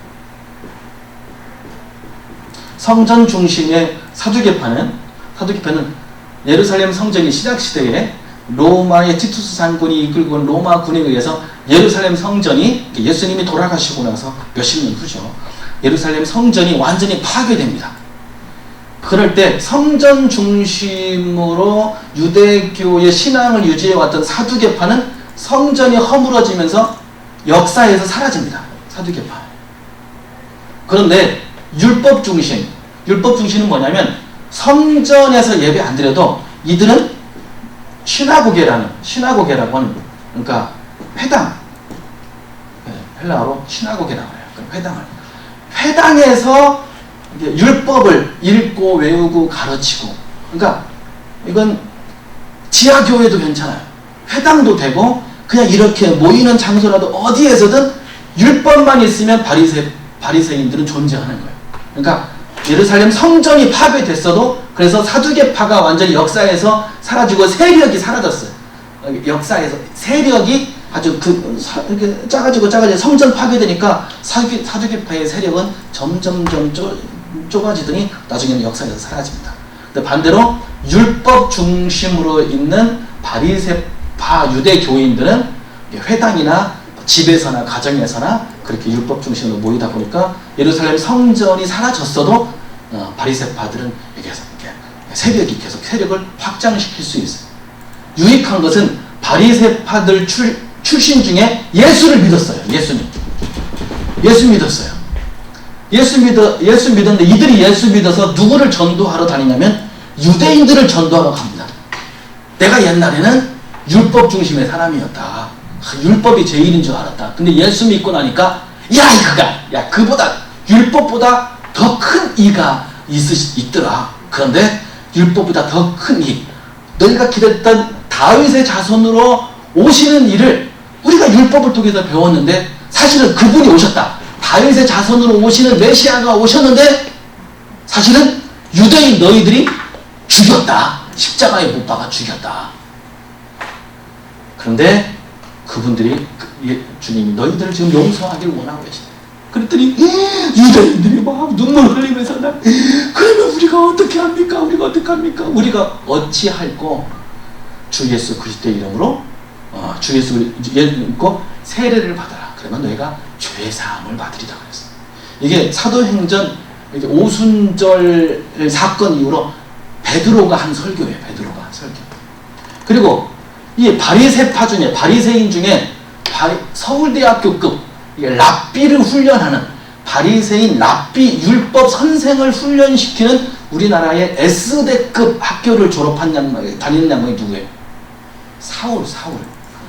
성전 중심의 사두개파는 예루살렘 성전이 신약시대에 로마의 티투스 장군이 이끌고 온 로마 군에 의해서 예루살렘 성전이, 예수님이 돌아가시고 나서 몇십 년 후죠, 예루살렘 성전이 완전히 파괴됩니다. 그럴 때 성전 중심으로 유대교의 신앙을 유지해왔던 사두개파는 성전이 허물어지면서 역사에서 사라집니다. 사두개파. 그런데 율법 중심은 뭐냐면 성전에서 예배 안 드려도 이들은 시나고게라고 하는, 그러니까 회당, 헬라어로 시나고게라고 해요. 회당에서 율법을 읽고 외우고 가르치고, 그러니까 이건 지하교회도 괜찮아요. 회당도 되고 그냥 이렇게 모이는 장소라도 어디에서든 율법만 있으면 바리새인들은 존재하는 거예요. 그러니까 예루살렘 성전이 파괴됐어도, 그래서 사두개파가 완전히 역사에서 사라지고 세력이 사라졌어요. 역사에서 세력이 아주 이렇게 작아지고 성전 파괴되니까 사두개파의 세력은 점점 좁아지더니 나중에는 역사에서 사라집니다. 근데 반대로 율법 중심으로 있는 바리새파 유대교인들은 회당이나 집에서나 가정에서나 그렇게 율법 중심으로 모이다 보니까 예루살렘 성전이 사라졌어도 바리새파들은 이렇게 세력이 계속 세력을 확장시킬 수 있어요. 유익한 것은 바리새파들 출신 중에 예수를 믿었어요. 예수 믿었어요. 예수 믿었는데 이들이 예수 믿어서 누구를 전도하러 다니냐면 유대인들을 전도하러 갑니다. 내가 옛날에는 율법 중심의 사람이었다. 율법이 제일인 줄 알았다. 근데 예수 믿고 나니까 그보다 율법보다 더 큰 이가 있더라. 그런데 율법보다 더 큰 이, 너희가 기다렸던 다윗의 자손으로 오시는 이를 우리가 율법을 통해서 배웠는데 사실은 그분이 오셨다. 다윗의 자손으로 오시는 메시아가 오셨는데 사실은 유대인 너희들이 죽였다. 십자가에 못 박아 죽였다. 그런데 그분들이 주님이 너희들을 지금 용서하기를 원하고 계시다. 그랬더니 유대인들이 막 눈물 흘리면서 그러면 우리가 어떻게 합니까? 우리가 어찌할꼬 주 예수 그리스도의 이름으로 주 예수 믿고 세례를 받아라. 그러면 너희가 죄 사함을 받으리라 그랬어요. 이게 사도행전 오순절 사건 이후로 베드로가 한 설교예요. 그리고 이 바리새인 중에 서울대학교급 랍비를 훈련하는 바리새인 랍비 율법 선생을 훈련시키는 우리나라의 S대급 학교를 다니는 양반이 누구예요?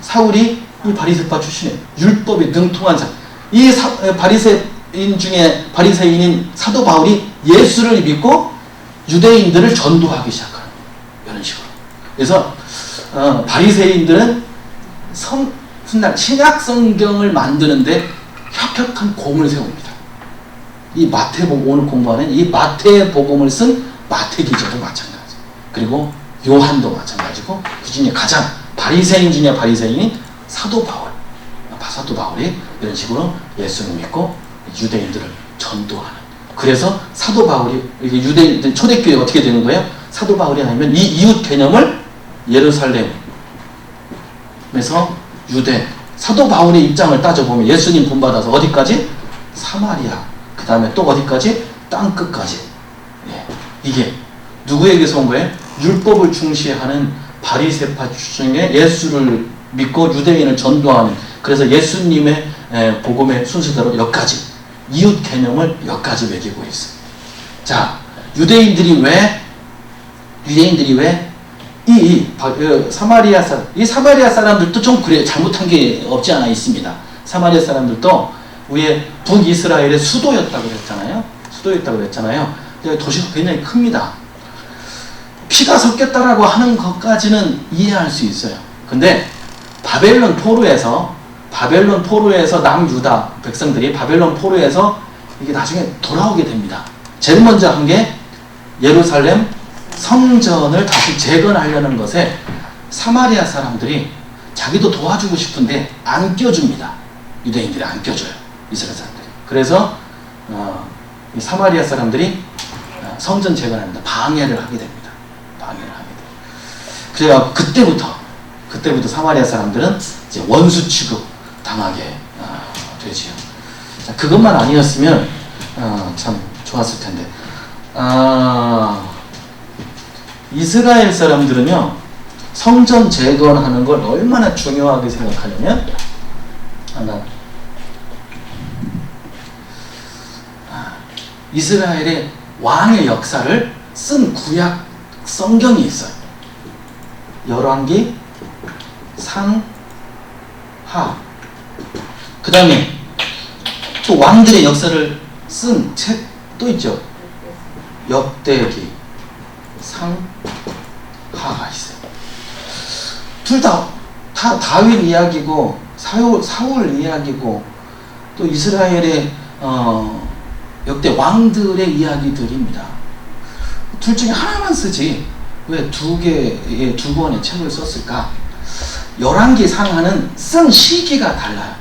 사울이 이 바리새파 출신이에요. 율법에 능통한 사람. 이 바리새인 중에 바리새인인 사도 바울이 예수를 믿고 유대인들을 전도하기 시작하는 이런 식으로. 그래서 바리새인들은 신약 성경을 만드는데 혁혁한 공을 세웁니다. 이 마태복음, 오늘 공부하는 이 마태복음을 쓴 마태기자도 마찬가지. 그리고 요한도 마찬가지고 그 중에 가장 바리새인 중에 바리새인인 사도 사도 바울이 이런 식으로 예수를 믿고 유대인들을 전도하는. 그래서 사도 바울이 이게 유대인들 초대교회 어떻게 되는 거예요? 사도 바울이 아니면 이 이웃 개념을 예루살렘에서 유대 사도 바울의 입장을 따져보면 예수님 본받아서 어디까지? 사마리아. 그 다음에 또 어디까지? 땅끝까지. 예. 이게 누구에게서 온 거예요? 율법을 중시하는 바리새파 중에 예수를 믿고 유대인을 전도하는. 그래서 예수님의 복음의 순서대로 여기까지 이웃 개념을 여기까지 매기고 있어요. 자, 유대인들이 왜 이 사마리아 사람들도 좀 그래 잘못한 게 없지 않아 있습니다. 사마리아 사람들도 위에 북이스라엘의 수도였다고 그랬잖아요. 도시가 굉장히 큽니다. 피가 섞였다라고 하는 것까지는 이해할 수 있어요. 근데 바벨론 포로에서 남유다 백성들이 바벨론 포로에서 이게 나중에 돌아오게 됩니다. 제일 먼저 한 게 예루살렘 성전을 다시 재건하려는 것에 사마리아 사람들이 자기도 도와주고 싶은데 안 껴줍니다. 유대인들이 안 껴줘요. 이스라엘 사람들이. 그래서 사마리아 사람들이 성전 재건합니다. 방해를 하게 됩니다. 그래야 그때부터 사마리아 사람들은 이제 원수 취급 당하게 되지요. 자, 그것만 아니었으면 참 좋았을 텐데. 이스라엘 사람들은요, 성전 재건하는 걸 얼마나 중요하게 생각하냐면, 이스라엘의 왕의 역사를 쓴 구약 성경이 있어요. 열왕기, 상하. 그 다음에 또 왕들의 역사를 쓴 책 또 있죠. 역대기, 상하가 있어요. 둘 다 다윗 이야기고 사울 이야기고 또 이스라엘의 역대 왕들의 이야기들입니다. 둘 중에 하나만 쓰지 왜 두 권의 책을 썼을까? 열왕기 상하는 쓴 시기가 달라요.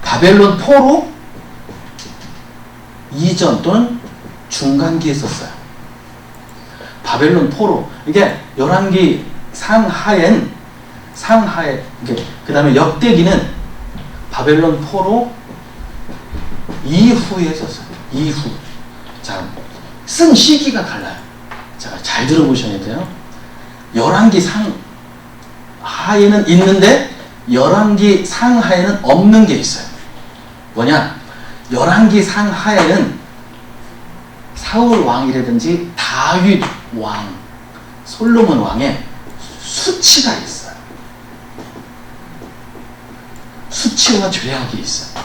바벨론 포로 이전 또는 중간기에 썼어요. 바벨론 포로. 이게 열왕기 상하에 그 다음에 역대기는 바벨론 포로 이후에 썼어요. 자, 쓴 시기가 달라요. 자, 잘 들어보셔야 돼요. 열왕기 상하에는 있는데 열왕기 상하에는 없는 게 있어요. 뭐냐? 열왕기 상하에는 사울 왕이라든지 다윗 왕, 솔로몬 왕의 수치가 있어요. 수치와 죄악이 있어요.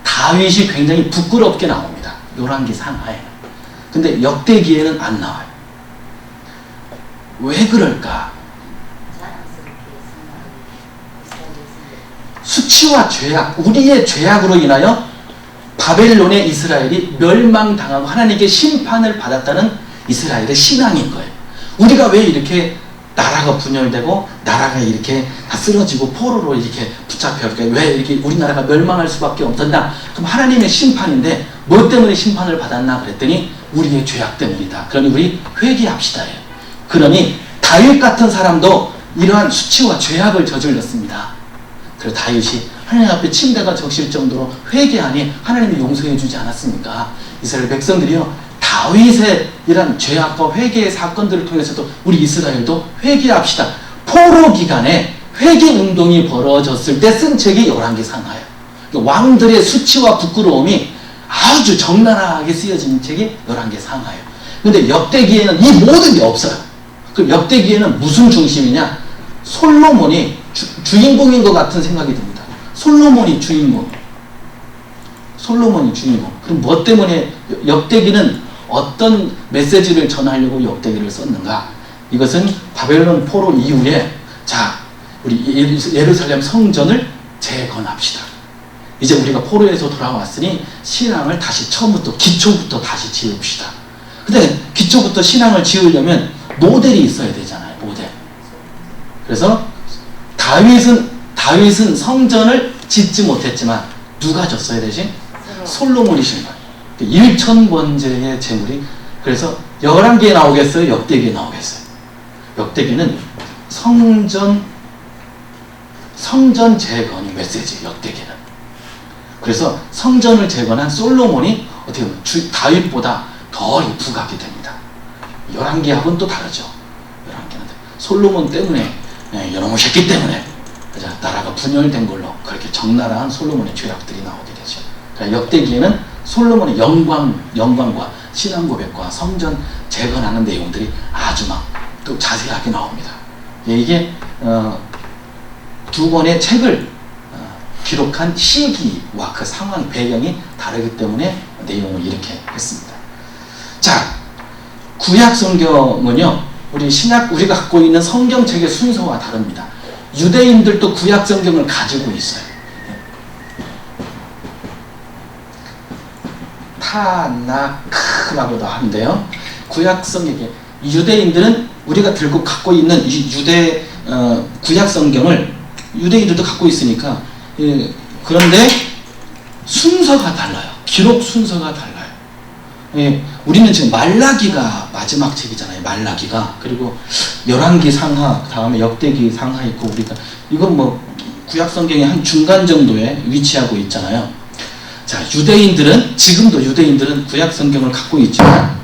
다윗이 굉장히 부끄럽게 나옵니다. 열왕기 상하에. 근데 역대기에는 안 나와요. 왜 그럴까? 수치와 죄악, 우리의 죄악으로 인하여 바벨론의 이스라엘이 멸망당하고 하나님께 심판을 받았다는 이스라엘의 신앙인 거예요. 우리가 왜 이렇게 나라가 분열되고 나라가 이렇게 다 쓰러지고 포로로 이렇게 붙잡혀 왜 이렇게 우리나라가 멸망할 수밖에 없었나? 그럼 하나님의 심판인데 뭐 때문에 심판을 받았나 그랬더니 우리의 죄악 때문이다. 그러니 우리 회개합시다예요. 그러니 다윗 같은 사람도 이러한 수치와 죄악을 저질렀습니다. 그래서 다윗이 하나님 앞에 침대가 적실 정도로 회개하니 하나님이 용서해 주지 않았습니까? 이스라엘 백성들이요, 다윗의 이런 죄악과 회개의 사건들을 통해서도 우리 이스라엘도 회개합시다. 포로 기간에 회개 운동이 벌어졌을 때 쓴 책이 열왕기 상하예요. 왕들의 수치와 부끄러움이 아주 적나라하게 쓰여진 책이 열왕기 상하예요. 근데 역대기에는 이 모든 게 없어요. 그 역대기에는 무슨 중심이냐? 솔로몬이 주인공인 것 같은 생각이 듭니다. 솔로몬이 주인공. 그럼 뭐 때문에 역대기는 어떤 메시지를 전하려고 역대기를 썼는가? 이것은 바벨론 포로 이후에 자, 우리 예루살렘 성전을 재건합시다. 이제 우리가 포로에서 돌아왔으니 신앙을 다시 처음부터 기초부터 다시 지읍시다. 근데 기초부터 신앙을 지으려면 모델이 있어야 되잖아요. 모델. 그래서 다윗은 성전을 짓지 못했지만 누가 졌어야 되지? 솔로몬이신 거예요. 1,000번째의 재물이. 그래서 11개 나오겠어요? 역대기에 나오겠어요? 역대기는 성전 재건이 메시지, 역대기는. 그래서 성전을 재건한 솔로몬이 어떻게 보면 다윗보다 더 부각이 됩니다. 11개하고는 또 다르죠. 11개는 솔로몬 때문에, 연합했기 때문에 나라가 분열된 걸로 그렇게 적나라한 솔로몬의 죄악들이 나오게 되죠. 그러니까 역대기에는 솔로몬의 영광과 신앙 고백과 성전 재건하는 내용들이 아주 막 또 자세하게 나옵니다. 이게 두 권의 책을 기록한 시기와 그 상황 배경이 다르기 때문에 내용을 이렇게 했습니다. 자, 구약 성경은요, 우리가 갖고 있는 성경책의 순서와 다릅니다. 유대인들도 구약 성경을 가지고 있어요. 타나크라고도 하는데요. 구약 성경에 유대인들은 우리가 갖고 있는 유대 구약 성경을 유대인들도 갖고 있으니까, 그런데 순서가 달라요. 기록 순서가 달라요. 우리는 지금 말라기가 마지막 책이잖아요. 말라기가. 그리고 열왕기 상하, 다음에 역대기 상하 있고, 이건 뭐 구약 성경의 한 중간 정도에 위치하고 있잖아요. 자, 지금도 유대인들은 구약 성경을 갖고 있지만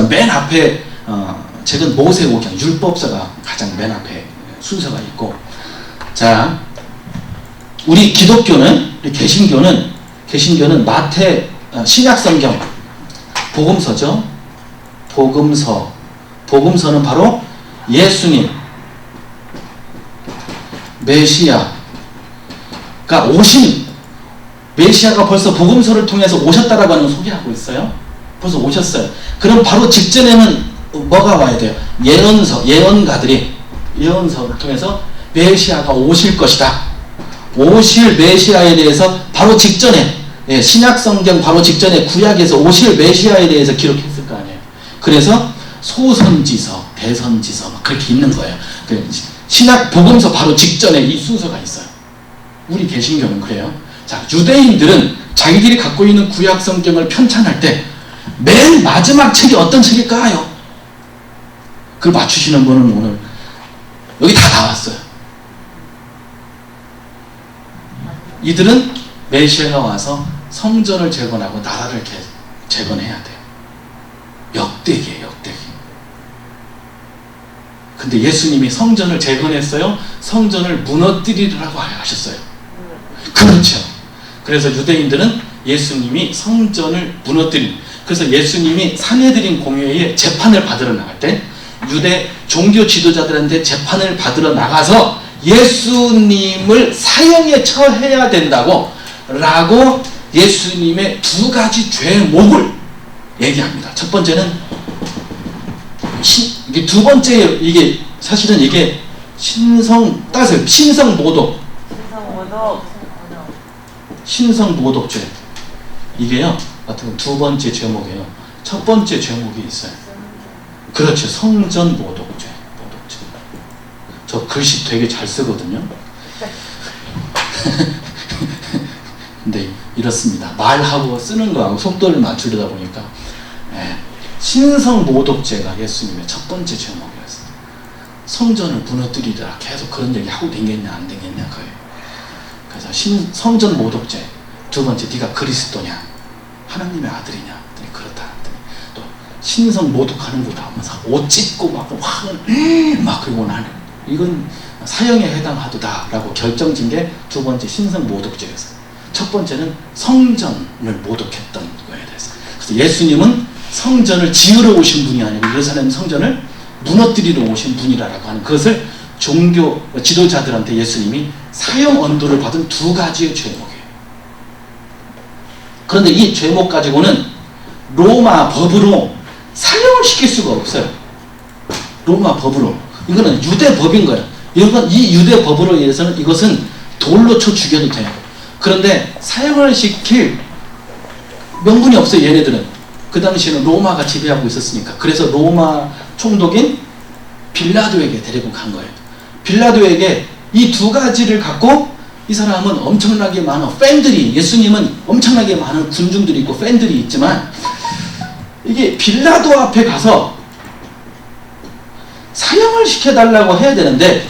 맨 앞에 책은 모세오경, 율법서가 가장 맨 앞에 순서가 있고, 자, 우리 기독교는, 우리 개신교는 마태, 신약 성경, 복음서죠. 복음서는 바로 예수님, 메시아가 메시아가 벌써 복음서를 통해서 오셨다라고 하는 걸 소개하고 있어요. 벌써 오셨어요. 그럼 바로 직전에는 뭐가 와야 돼요? 예언가들이 예언서를 통해서 메시아가 오실 것이다. 오실 메시아에 대해서 바로 직전에, 신약 성경 바로 직전에 구약에서 오실 메시아에 대해서 기록했을 거 아니에요. 그래서 소선지서, 대선지서 막 그렇게 있는 거예요. 신약 복음서 바로 직전에 이 순서가 있어요. 우리 개신교는 그래요. 자, 유대인들은 자기들이 갖고 있는 구약 성경을 편찬할 때 맨 마지막 책이 어떤 책일까요? 그걸 맞추시는 분은 오늘 여기 다 나왔어요. 이들은 메시아가 와서 성전을 재건하고 나라를 재건해야 돼요. 역대기예요, 역대기. 근데 예수님이 성전을 재건했어요? 성전을 무너뜨리라고 하셨어요? 그렇죠. 그래서 유대인들은 예수님이 성전을 그래서 예수님이 산헤드린 공회에 재판을 받으러 나갈 때 유대 종교 지도자들한테 재판을 받으러 나가서 예수님을 사형에 처해야 된다고 예수님의 두 가지 죄목을 얘기합니다. 첫 번째는 이게 두 번째, 사실은 이게 신성모독죄. 이게요, 어떤 두 번째 죄목이에요. 첫 번째 죄목이 있어요. 그렇죠. 성전 모독죄. 저 글씨 되게 잘 쓰거든요. 근데 이렇습니다. 말하고 쓰는 거하고 속도를 맞추려다 보니까, 신성 모독죄가 예수님의 첫 번째 죄목이었어요. 성전을 무너뜨리더라. 계속 그런 얘기 하고 되겠냐 안 되겠냐 거예요. 그래서 성전 모독죄. 두 번째, 네가 그리스도냐, 하나님의 아들이냐, 그렇다. 또 신성 모독하는 거다 하면서 옷 찢고 막 그러고 나는 이건 사형에 해당하도다라고 결정진 게 두 번째 신성 모독죄였어요. 첫 번째는 성전을 모독했던 거에 대해서. 그래서 예수님은 성전을 지으러 오신 분이 아니고 예루살렘 성전을 무너뜨리러 오신 분이라고 하는 그것을 종교 지도자들한테 예수님이 사형 언도를 받은 두 가지의 죄목이에요. 그런데 이 죄목 가지고는 로마 법으로 사형을 시킬 수가 없어요. 로마 법으로. 이거는 유대 법인 거예요. 이 유대 법으로 인해서는 이것은 돌로 쳐 죽여도 돼요. 그런데 사형을 시킬 명분이 없어요, 얘네들은. 그 당시에는 로마가 지배하고 있었으니까. 그래서 로마 총독인 빌라도에게 데리고 간 거예요. 빌라도에게 이 두 가지를 갖고 이 사람은 엄청나게 많은 팬들이, 예수님은 엄청나게 많은 군중들이 있고 팬들이 있지만, 이게 빌라도 앞에 가서 사형을 시켜달라고 해야 되는데,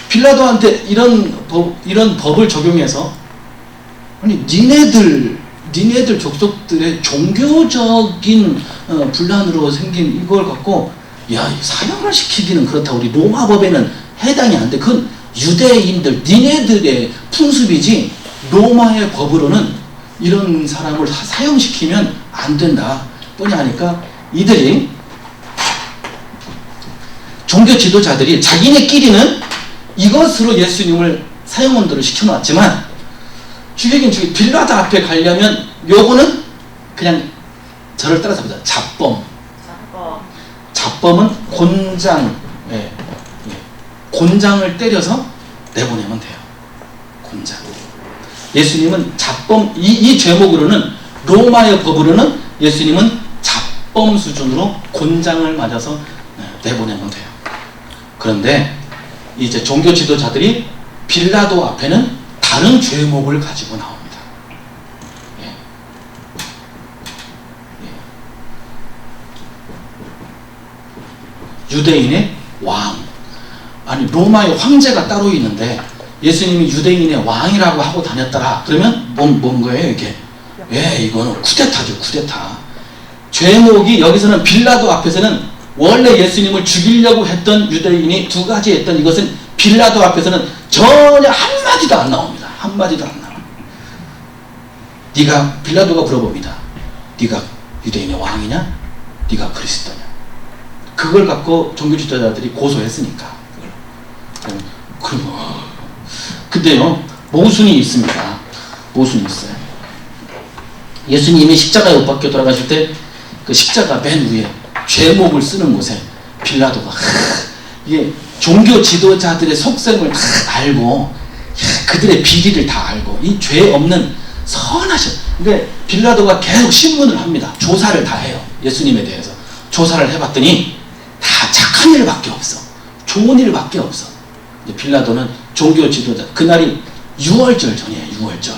빌라도한테 이런 법을 적용해서, 아니 니네들 족속들의 종교적인 분란으로 생긴 이걸 갖고 야, 사형을 시키기는 그렇다. 우리 로마 법에는 해당이 안 돼. 그건 유대인들 니네들의 풍습이지 로마의 법으로는 이런 사람을 사형시키면 안 된다. 뻔히 하니까 이들이, 종교 지도자들이 자기네끼리는 이것으로 예수님을 사형언도를 시켜놨지만, 죽이긴 빌라도 앞에 가려면 요거는 그냥 저를 따라서 보자. 잡범은 곤장, 곤장을 때려서 내보내면 돼요. 곤장. 예수님은 잡범, 이 제목으로는, 로마의 법으로는 예수님은 잡범 수준으로 곤장을 맞아서 내보내면 돼요. 그런데 이제 종교 지도자들이 빌라도 앞에는 다른 죄목을 가지고 나옵니다. 유대인의 왕. 아니, 로마의 황제가 따로 있는데 예수님이 유대인의 왕이라고 하고 다녔더라. 그러면 뭔 거예요, 이게? 이거는 쿠데타죠, 쿠데타. 죄목이, 여기서는 빌라도 앞에서는 원래 예수님을 죽이려고 했던 유대인이 두 가지 했던 이것은 빌라도 앞에서는 전혀 한마디도 안 나옵니다. 한마디도 안 나와요. 빌라도가 물어봅니다. 네가 유대인의 왕이냐? 네가 그리스도냐? 그걸 갖고 종교 지도자들이 고소했으니까. 근데요, 모순이 있습니다. 모순이 있어요. 예수님이 십자가에 못 박혀 돌아가실 때 그 십자가 맨 위에 죄목을 쓰는 곳에 빌라도가 이게 종교 지도자들의 속셈을 다 알고, 그들의 비리를 다 알고, 이 죄 없는 선하신, 근데 빌라도가 계속 신문을 합니다. 조사를 다 해요. 예수님에 대해서 조사를 해봤더니 다 착한 일밖에 없어. 좋은 일밖에 없어. 이제 빌라도는 종교 지도자, 그날이 6월절 전이에요. 6월절.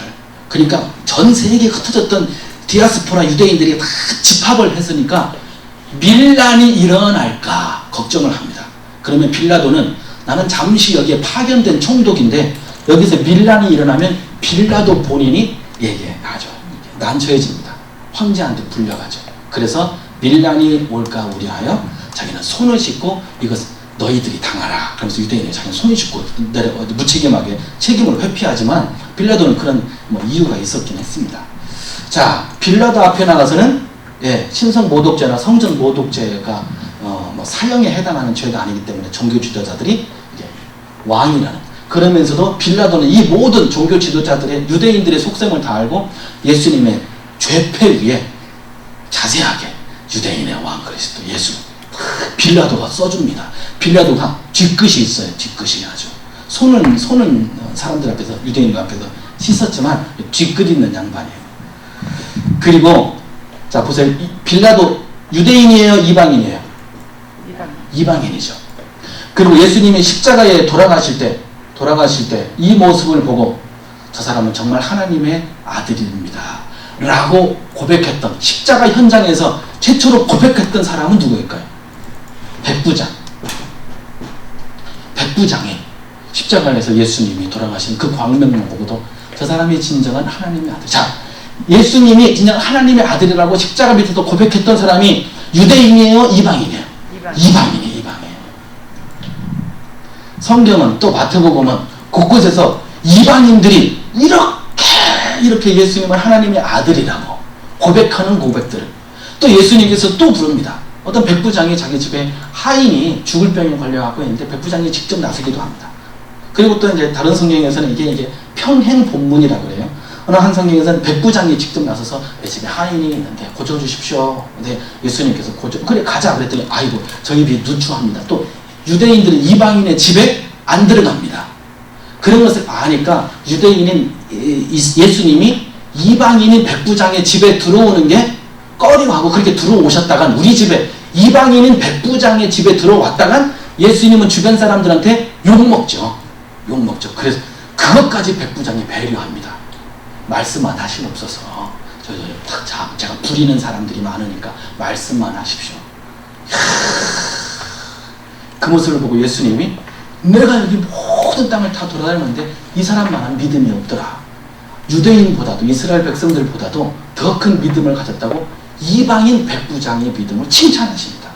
그러니까 전 세계에 흩어졌던 디아스포라 유대인들이 다 집합을 했으니까 밀란이 일어날까 걱정을 합니다. 그러면 빌라도는, 나는 잠시 여기에 파견된 총독인데 여기서 밀란이 일어나면 빌라도 본인이 얘기하죠. 난처해집니다. 황제한테 불려가죠. 그래서 밀란이 올까 우려하여 자기는 손을 씻고 이것 너희들이 당하라. 그러면서 유대인이 자기는 손을 씻고 무책임하게 책임을 회피하지만, 빌라도는 그런 이유가 있었긴 했습니다. 자, 빌라도 앞에 나가서는 신성 모독죄나 성전 모독죄가 사형에 해당하는 죄가 아니기 때문에 종교 지도자들이 왕이라는, 그러면서도 빌라도는 이 모든 종교 지도자들의, 유대인들의 속셈을 다 알고 예수님의 죄패 위에 자세하게 유대인의 왕 그리스도 예수 빌라도가 써줍니다. 빌라도가 뒤끝이 있어요. 뒤끝이 아주 손은 사람들 앞에서, 유대인들 앞에서 씻었지만 뒤끝 있는 양반이에요. 그리고 자 보세요. 빌라도 유대인이에요, 이방인이에요? 이방인이죠. 그리고 예수님이 십자가에 돌아가실 때 이 모습을 보고 저 사람은 정말 하나님의 아들입니다 라고 고백했던, 십자가 현장에서 최초로 고백했던 사람은 누구일까요? 백부장이 십자가에서 예수님이 돌아가신 그 광명을 보고도 저 사람이 진정한 하나님의 아들. 자, 예수님이 진정 하나님의 아들이라고 십자가 밑에서 고백했던 사람이 유대인이에요, 이방인이에요? 이방인이에요. 성경은 또 마태복음은 곳곳에서 이방인들이 이렇게 예수님을 하나님의 아들이라고 고백하는 고백들을 또 예수님께서 또 부릅니다. 어떤 백부장이 자기 집에 하인이 죽을 병에 걸려갖고 있는데 백부장이 직접 나서기도 합니다. 그리고 또 이제 다른 성경에서는 이게 평행 본문이라고 그래요. 어느 한 성경에서는 백부장이 직접 나서서 내 집에 하인이 있는데 고쳐주십시오. 근데 예수님께서 그래 가자 그랬더니 아이고 저희 비 누추합니다. 또 유대인들은 이방인의 집에 안 들어갑니다. 그런 것을 아니까 유대인인 예수님이 이방인인 백부장의 집에 들어오는 게 꺼려하고 그렇게 들어오셨다간 우리 집에 이방인인 백부장의 집에 들어왔다간 예수님은 주변 사람들한테 욕먹죠. 욕먹죠. 그래서 그것까지 백부장이 배려합니다. 말씀만 하시옵소서. 제가 부리는 사람들이 많으니까 말씀만 하십시오. 그 모습을 보고 예수님이 내가 여기 모든 땅을 다 돌아다녔는데 이 사람만한 믿음이 없더라. 유대인보다도 이스라엘 백성들보다도 더 큰 믿음을 가졌다고 이방인 백부장의 믿음을 칭찬하십니다.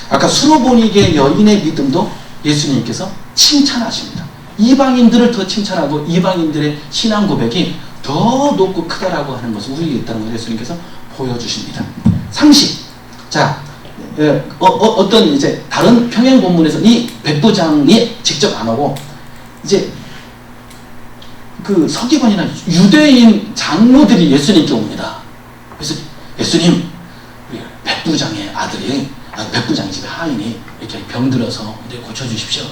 아까 수로보니게 여인의 믿음도 예수님께서 칭찬하십니다. 이방인들을 더 칭찬하고 이방인들의 신앙 고백이 더 높고 크다라고 하는 것을 우리에게 있다는 것을 예수님께서 보여주십니다. 상식. 자, 어떤 이제 다른 평행 본문에서 이 백부장이 직접 안 오고 이제 그 서기관이나 유대인 장로들이 예수님께 옵니다. 그래서 예수님, 백부장의 아들이 백부장 집에 하인이 이렇게 병들어서 고쳐주십시오.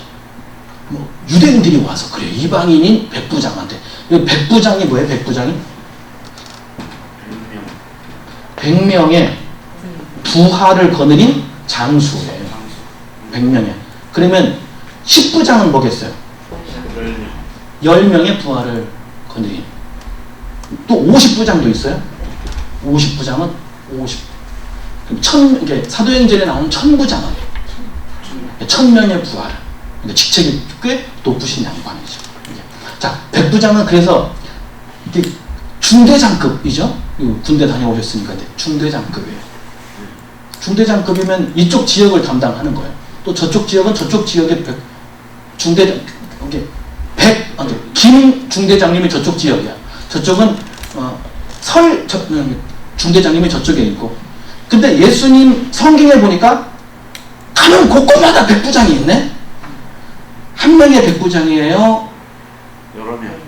뭐 유대인들이 와서 그래요. 이방인인 백부장한테. 백부장이 뭐예요? 백부장이 100명의 부하를 거느린 장수예요. 100명의. 그러면 10부장은 뭐겠어요? 10명의 부하를 거느린. 또 50부장도 있어요. 50부장은 50. 그럼 이게 사도행전에 나오는 1000부장은 1000명의 부하를. 그러니까 직책이 꽤 높으신 양반이죠. 자, 백부장은 그래서 이게 중대장급이죠. 군대 다녀오셨으니까 중대장급이에요. 중대장급이면 이쪽 지역을 담당하는 거예요. 또 저쪽 지역은 저쪽 지역의 중대장, 김 중대장님이 저쪽 지역이야. 저쪽은 중대장님이 저쪽에 있고. 근데 예수님 성경에 보니까 가면 곳곳마다 백부장이 있네. 한 명의 백부장이에요?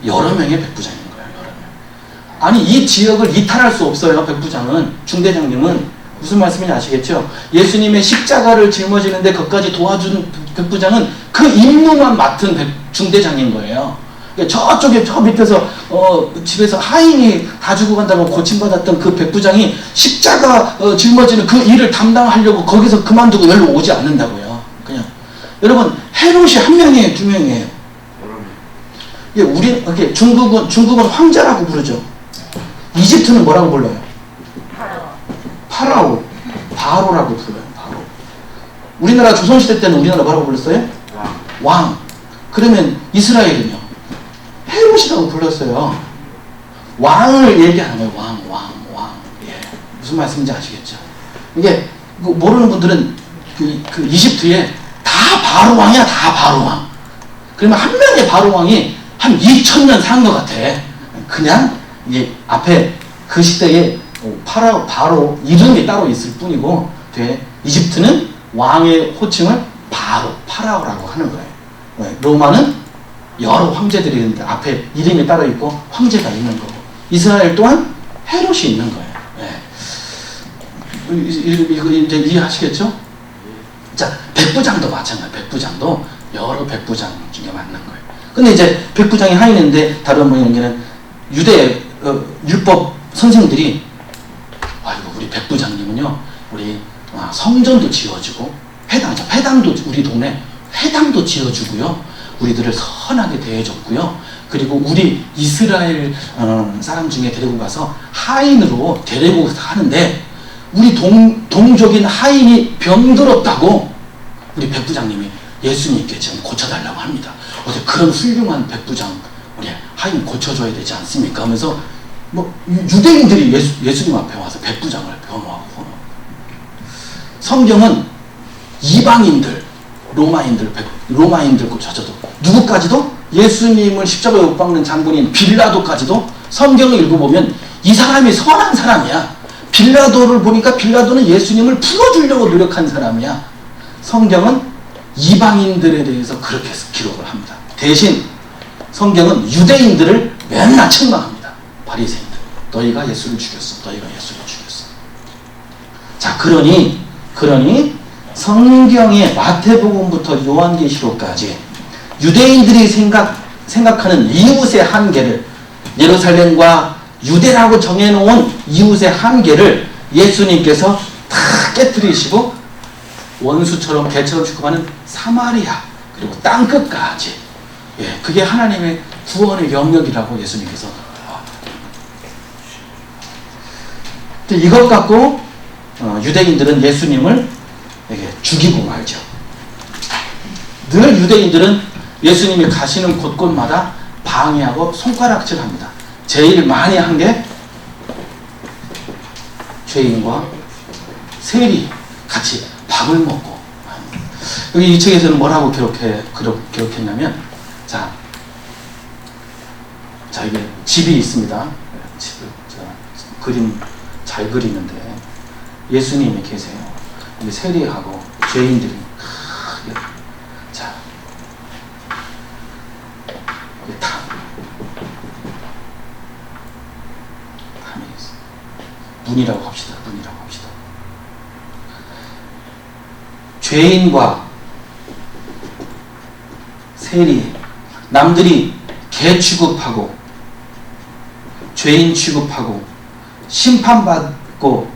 여러 명의 백부장인 거예요. 여러 명. 아니 이 지역을 이탈할 수 없어요. 백부장은. 중대장님은 무슨 말씀인지 아시겠죠? 예수님의 십자가를 짊어지는데 그것까지 도와준 백부장은 그 임무만 맡은 중대장인 거예요. 저쪽에 저 밑에서 집에서 하인이 다 죽어 간다고 고침받았던 그 백부장이 십자가 짊어지는 그 일을 담당하려고 거기서 그만두고 여기로 오지 않는다고요. 그냥 여러분 헤롯이 한 명이에요, 두 명이에요? 우리 중국은 황제라고 부르죠. 이집트는 뭐라고 불러요? 파라오, 바로라고 불러요. 바로. 우리나라 조선시대 때는 우리나라 뭐라고 불렀어요? 왕. 그러면 이스라엘은요? 헤롯이라고 불렀어요. 왕을 얘기하는 거예요. 왕. 예. 무슨 말씀인지 아시겠죠? 이게 모르는 분들은 그 이집트에 다 바로 왕이야. 다 바로 왕. 그러면 한 명의 바로 왕이 한 2000년 산 것 같아. 그냥 이게 앞에 그 시대에 바로 이름이 따로 있을 뿐이고 이집트는 왕의 호칭을 파라오라고 하는 거예요. 로마는 여러 황제들이 있는데 앞에 이름이 따로 있고 황제가 있는 거고 이스라엘 또한 헤롯이 있는 거예요. 이거 이제 이해하시겠죠? 자, 백부장도 마찬가지예요. 백부장도 여러 백부장 중에 맞는 거예요. 근데 이제 백부장이 하인인데 다른 분에게는 유대 율법 선생들이 우리 백부장님은요, 우리 성전도 지어주고 회당도 우리 동네 회당도 지어주고요, 우리들을 선하게 대해줬고요, 그리고 우리 이스라엘 사람 중에 데리고 가서 하인으로 데리고 하는데 우리 동족인 하인이 병들었다고 우리 백부장님이 예수님께 지금 고쳐달라고 합니다. 어제 그런 훌륭한 백부장 우리 하인 고쳐줘야 되지 않습니까? 하면서 유대인들이 예수님 앞에 와서 백부장을 변호하고 성경은 이방인들, 로마인들 고쳐줘도 누구까지도 예수님을 십자가에 못 박는 장군인 빌라도까지도 성경을 읽어보면 이 사람이 선한 사람이야. 빌라도를 보니까 빌라도는 예수님을 풀어주려고 노력한 사람이야. 성경은 이방인들에 대해서 그렇게 기록을 합니다. 대신 성경은 유대인들을 맨날 책망합니다. 바리새인들, 너희가 예수를 죽였어. 자, 그러니 성경의 마태복음부터 요한계시록까지 유대인들이 생각하는 이웃의 한계를 예루살렘과 유대라고 정해놓은 이웃의 한계를 예수님께서 다 깨뜨리시고 원수처럼 개처럼 취급하는 사마리아 그리고 땅끝까지, 예, 그게 하나님의 구원의 영역이라고 예수님께서. 이것 갖고 유대인들은 예수님을 죽이고 말죠. 늘 유대인들은 예수님이 가시는 곳곳마다 방해하고 손가락질합니다. 제일 많이 한 게 죄인과 세리 같이 밥을 먹고. 여기 이 책에서는 뭐라고 기록했냐면, 자 이게 집이 있습니다. 집을 제가 그림 잘 그리는데 예수님이 계세요. 이게 세리하고 죄인들이, 자 이게 담이 있어. 문이라고 합시다. 죄인과 세리, 남들이 개 취급하고 죄인 취급하고 심판받고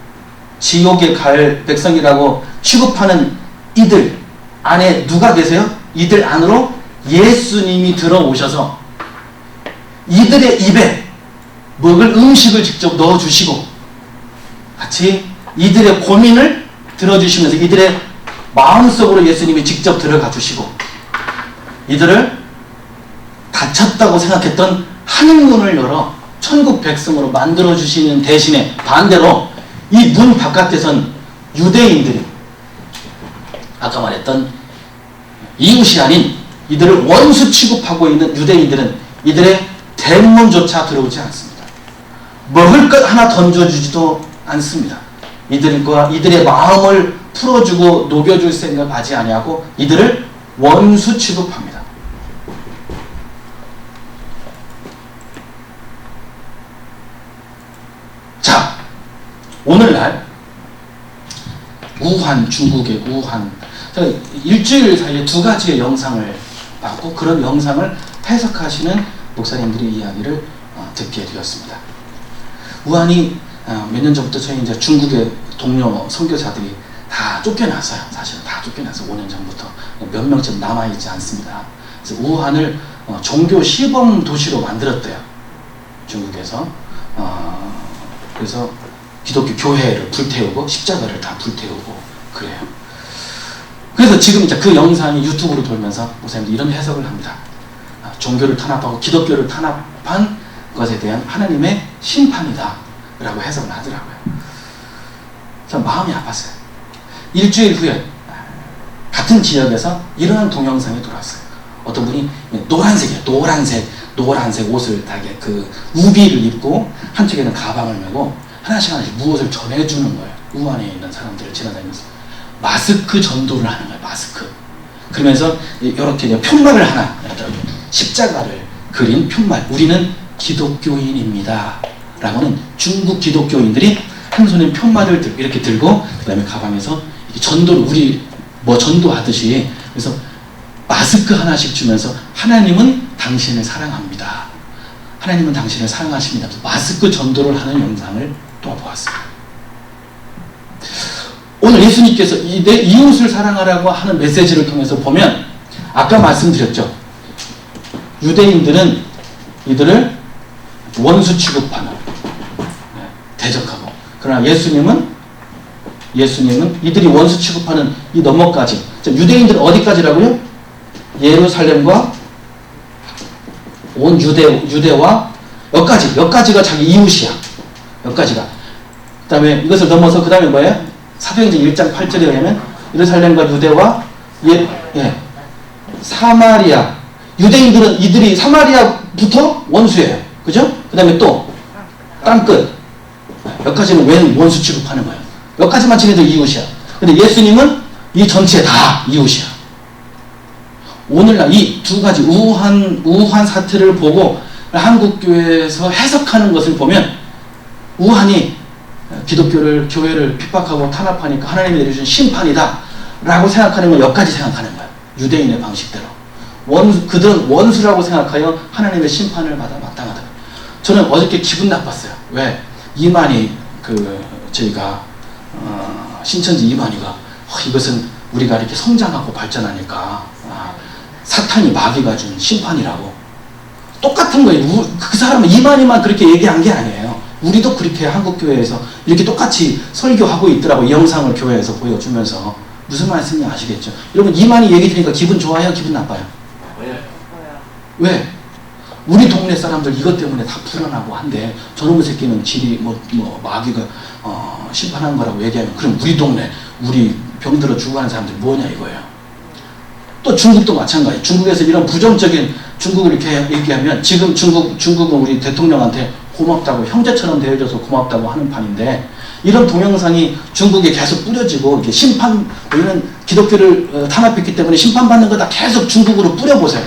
지옥에 갈 백성이라고 취급하는 이들 안에 누가 계세요? 이들 안으로 예수님이 들어오셔서 이들의 입에 먹을 음식을 직접 넣어주시고 같이 이들의 고민을 들어주시면서 이들의 마음속으로 예수님이 직접 들어가 주시고 이들을 닫혔다고 생각했던 하늘문을 열어 천국 백성으로 만들어주시는 대신에 반대로 이 문 바깥에선 유대인들이, 아까 말했던 이웃이 아닌 이들을 원수 취급하고 있는 유대인들은 이들의 대문조차 들어오지 않습니다. 먹을 것 하나 던져주지도 않습니다. 이들의 마음을 풀어주고 녹여줄 생각하지 아니하고 이들을 원수 취급합니다. 자, 오늘날 우한, 중국의 우한, 일주일 사이에 2가지의 영상을 봤고 그런 영상을 해석하시는 목사님들의 이야기를 듣게 되었습니다. 우한이 몇 년 전부터 저희 이제 중국의 동료 선교사들이 다 쫓겨났어요. 사실은 다 쫓겨나서 5년 전부터 몇 명쯤 남아있지 않습니다. 그래서 우한을 종교 시범 도시로 만들었대요. 중국에서. 그래서 기독교 교회를 불태우고 십자가를 다 불태우고 그래요. 그래서 지금 이제 그 영상이 유튜브로 돌면서 목사님들 이런 해석을 합니다. 종교를 탄압하고 기독교를 탄압한 것에 대한 하나님의 심판이다 라고 해석을 하더라고요. 참 마음이 아팠어요. 일주일 후에 같은 지역에서 이런 동영상이 돌아왔어요. 어떤 분이 노란색 옷을 다 그 우비를 입고 한쪽에는 가방을 메고 하나씩 무엇을 전해주는 거예요. 우한에 있는 사람들을 지나다니면서 마스크 전도를 하는 거예요. 마스크. 그러면서 이렇게 편말을 하나, 십자가를 그린 편말. 우리는 기독교인입니다 라고는 중국 기독교인들이 한 손에 편말을 이렇게 들고 그 다음에 가방에서 전도를 우리 전도하듯이 그래서 마스크 하나씩 주면서 하나님은 당신을 사랑합니다. 하나님은 당신을 사랑하십니다. 마스크 전도를 하는 영상을 또 보았습니다. 오늘 예수님께서 내 이웃을 사랑하라고 하는 메시지를 통해서 보면 아까 말씀드렸죠. 유대인들은 이들을 원수 취급하는, 대적하고, 그러나 예수님은 이들이 원수 취급하는 이 너머까지, 유대인들은 어디까지라고요? 예루살렘과 온 유대와 여기까지가 자기 이웃이야. 여기까지가. 그 다음에 이것을 넘어서 그 다음에 뭐예요? 사도행전 1장 8절에 의하면 예루살렘과 유대와 사마리아. 유대인들은 이들이 사마리아부터 원수예요. 그죠? 그 다음에 또 땅끝. 여기까지는 왜 원수 취급하는 거예요? 여기까지만 지내도 이웃이야. 근데 예수님은 이 전체 다 이웃이야. 오늘날 이 2가지 우한 사태를 보고 한국교회에서 해석하는 것을 보면 우한이 기독교를, 교회를 핍박하고 탄압하니까 하나님이 내려준 심판이다 라고 생각하는 건 여기까지 생각하는 거예요. 유대인의 방식대로. 그들은 원수라고 생각하여 하나님의 심판을 받아 마땅하다. 저는 어저께 기분 나빴어요. 왜? 이만희 저희가 신천지 이만희가 이것은 우리가 이렇게 성장하고 발전하니까 사탄이 마귀가 준 심판이라고. 똑같은 거예요. 그 사람은 이만희만 그렇게 얘기한 게 아니에요. 우리도 그렇게 한국교회에서 이렇게 똑같이 설교하고 있더라고. 이 영상을 교회에서 보여주면서. 무슨 말씀인지 아시겠죠? 여러분 이만희 얘기 들으니까 기분 좋아요? 기분 나빠요? 왜? 우리 동네 사람들 이것 때문에 다 불안하고 한데 저놈의 새끼는 질이 마귀가 심판한 거라고 얘기하면 그럼 우리 동네 우리 병들어 죽어가는 사람들 뭐냐 이거예요. 또 중국도 마찬가지. 중국에서 이런 부정적인 중국을 이렇게 얘기하면 지금 중국은 우리 대통령한테 고맙다고 형제처럼 대해줘서 고맙다고 하는 판인데 이런 동영상이 중국에 계속 뿌려지고 이렇게 우리는 기독교를 탄압했기 때문에 심판받는 거 다 계속 중국으로 뿌려보세요.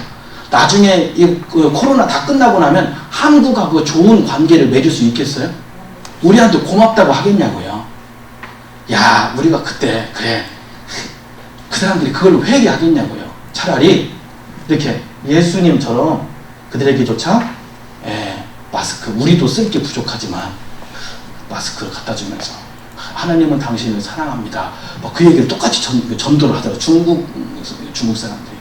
나중에 이 코로나 다 끝나고 나면 한국하고 좋은 관계를 맺을 수 있겠어요? 우리한테 고맙다고 하겠냐고요. 야, 우리가 그때 그래 그 사람들이 그걸 회개하겠냐고요. 차라리 이렇게 예수님처럼 그들에게조차 마스크, 우리도 쓸 게 부족하지만 마스크를 갖다 주면서 하나님은 당신을 사랑합니다. 그 얘기를 똑같이 전도를 하더라고요. 중국 사람들이.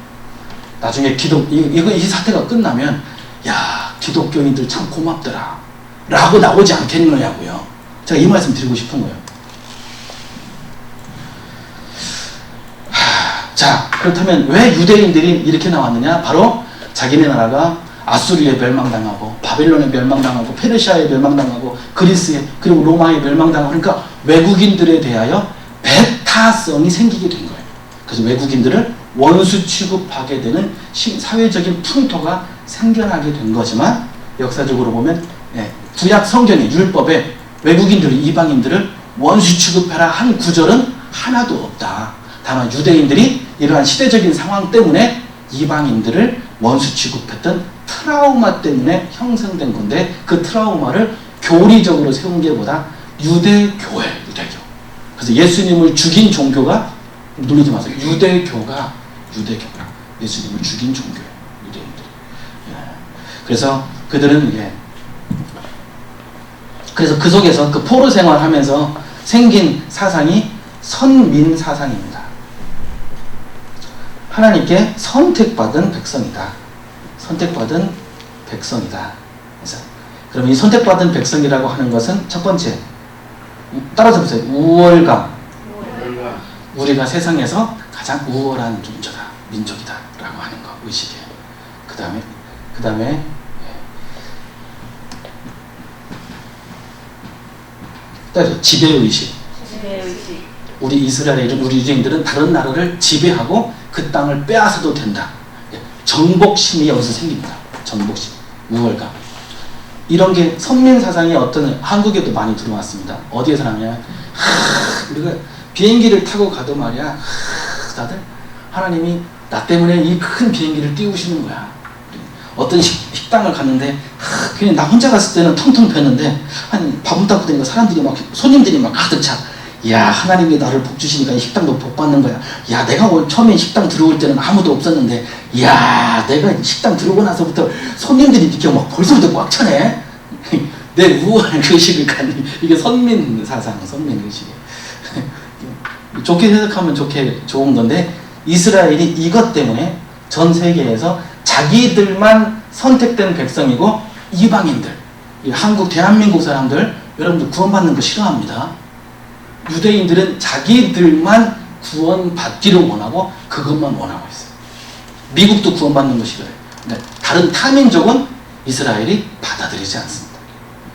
나중에 이 사태가 끝나면 야, 기독교인들 참 고맙더라 라고 나오지 않겠느냐고요. 제가 이 말씀 드리고 싶은 거예요. 자, 그렇다면 왜 유대인들이 이렇게 나왔느냐? 바로 자기네 나라가 아수르에 멸망당하고 바벨론에 멸망당하고 페르시아에 멸망당하고 그리스에 그리고 로마에 멸망당하고 그러니까 외국인들에 대하여 배타성이 생기게 된 거예요. 그래서 외국인들을 원수 취급하게 되는 사회적인 풍토가 생겨나게 된 거지만 역사적으로 보면 구약 성경의 율법에 외국인들, 이방인들을 원수 취급해라 한 구절은 하나도 없다. 다만 유대인들이 이러한 시대적인 상황 때문에 이방인들을 원수 취급했던 트라우마 때문에 형성된 건데 그 트라우마를 교리적으로 세운 게 보다 유대교회. 그래서 예수님을 죽인 종교가 놀리지 마세요. 유대교가 예수님을 죽인 종교예요. 유대인들이. 그래서 그들은 그래서 그 속에서 그 포로 생활하면서 생긴 사상이 선민 사상입니다. 하나님께 선택받은 백성이다. 선택받은 백성이다. 그래서 그럼 이 선택받은 백성이라고 하는 것은 첫 번째, 따라서 보세요. 우월감. 우리가 세상에서 가장 우월한 민족이다 라고 하는 거, 의식이에요. 그 다음에 지배의식. 우리 이스라엘인 우리 유대인들은 다른 나라를 지배하고 그 땅을 빼앗아도 된다. 정복심이 여기서 생깁니다. 정복심, 우월감. 이런 게 선민사상이 한국에도 많이 들어왔습니다. 어디에서 나오냐? 우리가 비행기를 타고 가도 말이야. 다들 하나님이 나 때문에 이 큰 비행기를 띄우시는 거야. 어떤 식당을 갔는데 그냥 나 혼자 갔을 때는 텅텅 폈는데 한 밥 먹다 보니까 사람들이 막 손님들이 막 가득 차. 야, 하나님이 나를 복 주시니까 이 식당도 복 받는 거야. 야, 내가 처음에 식당 들어올 때는 아무도 없었는데 야, 내가 식당 들어오고 나서부터 손님들이 이렇게 막 벌써부터 꽉 차네. 내 우월한 의식을 갖는 이게 선민 사상, 선민 의식이에요. 좋게 해석하면 좋은 건데 이스라엘이 이것 때문에 전 세계에서 자기들만 선택된 백성이고 이방인들, 한국 대한민국 사람들 여러분들 구원받는 거 싫어합니다. 유대인들은 자기들만 구원받기를 원하고 그것만 원하고 있어요. 미국도 구원받는 거 싫어요. 근데 다른 타민족은 이스라엘이 받아들이지 않습니다.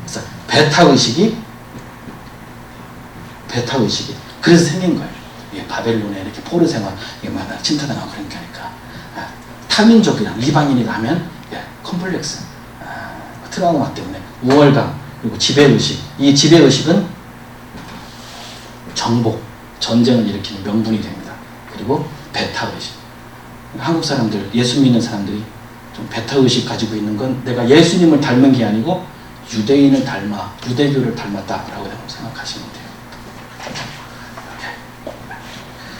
그래서 배타의식이 그래서 생긴 거예요. 바벨론에 이렇게 포로 생활 침탈당하고 그러니까 타민족이랑 이방인이 하면 컴플렉스, 트라우마 때문에 우월감, 그리고 지배의식. 이 지배의식은 정복, 전쟁을 일으키는 명분이 됩니다. 그리고 배타의식. 한국 사람들, 예수 믿는 사람들이 좀 배타의식 가지고 있는 건 내가 예수님을 닮은 게 아니고 유대교를 닮았다라고 생각하시면 돼요.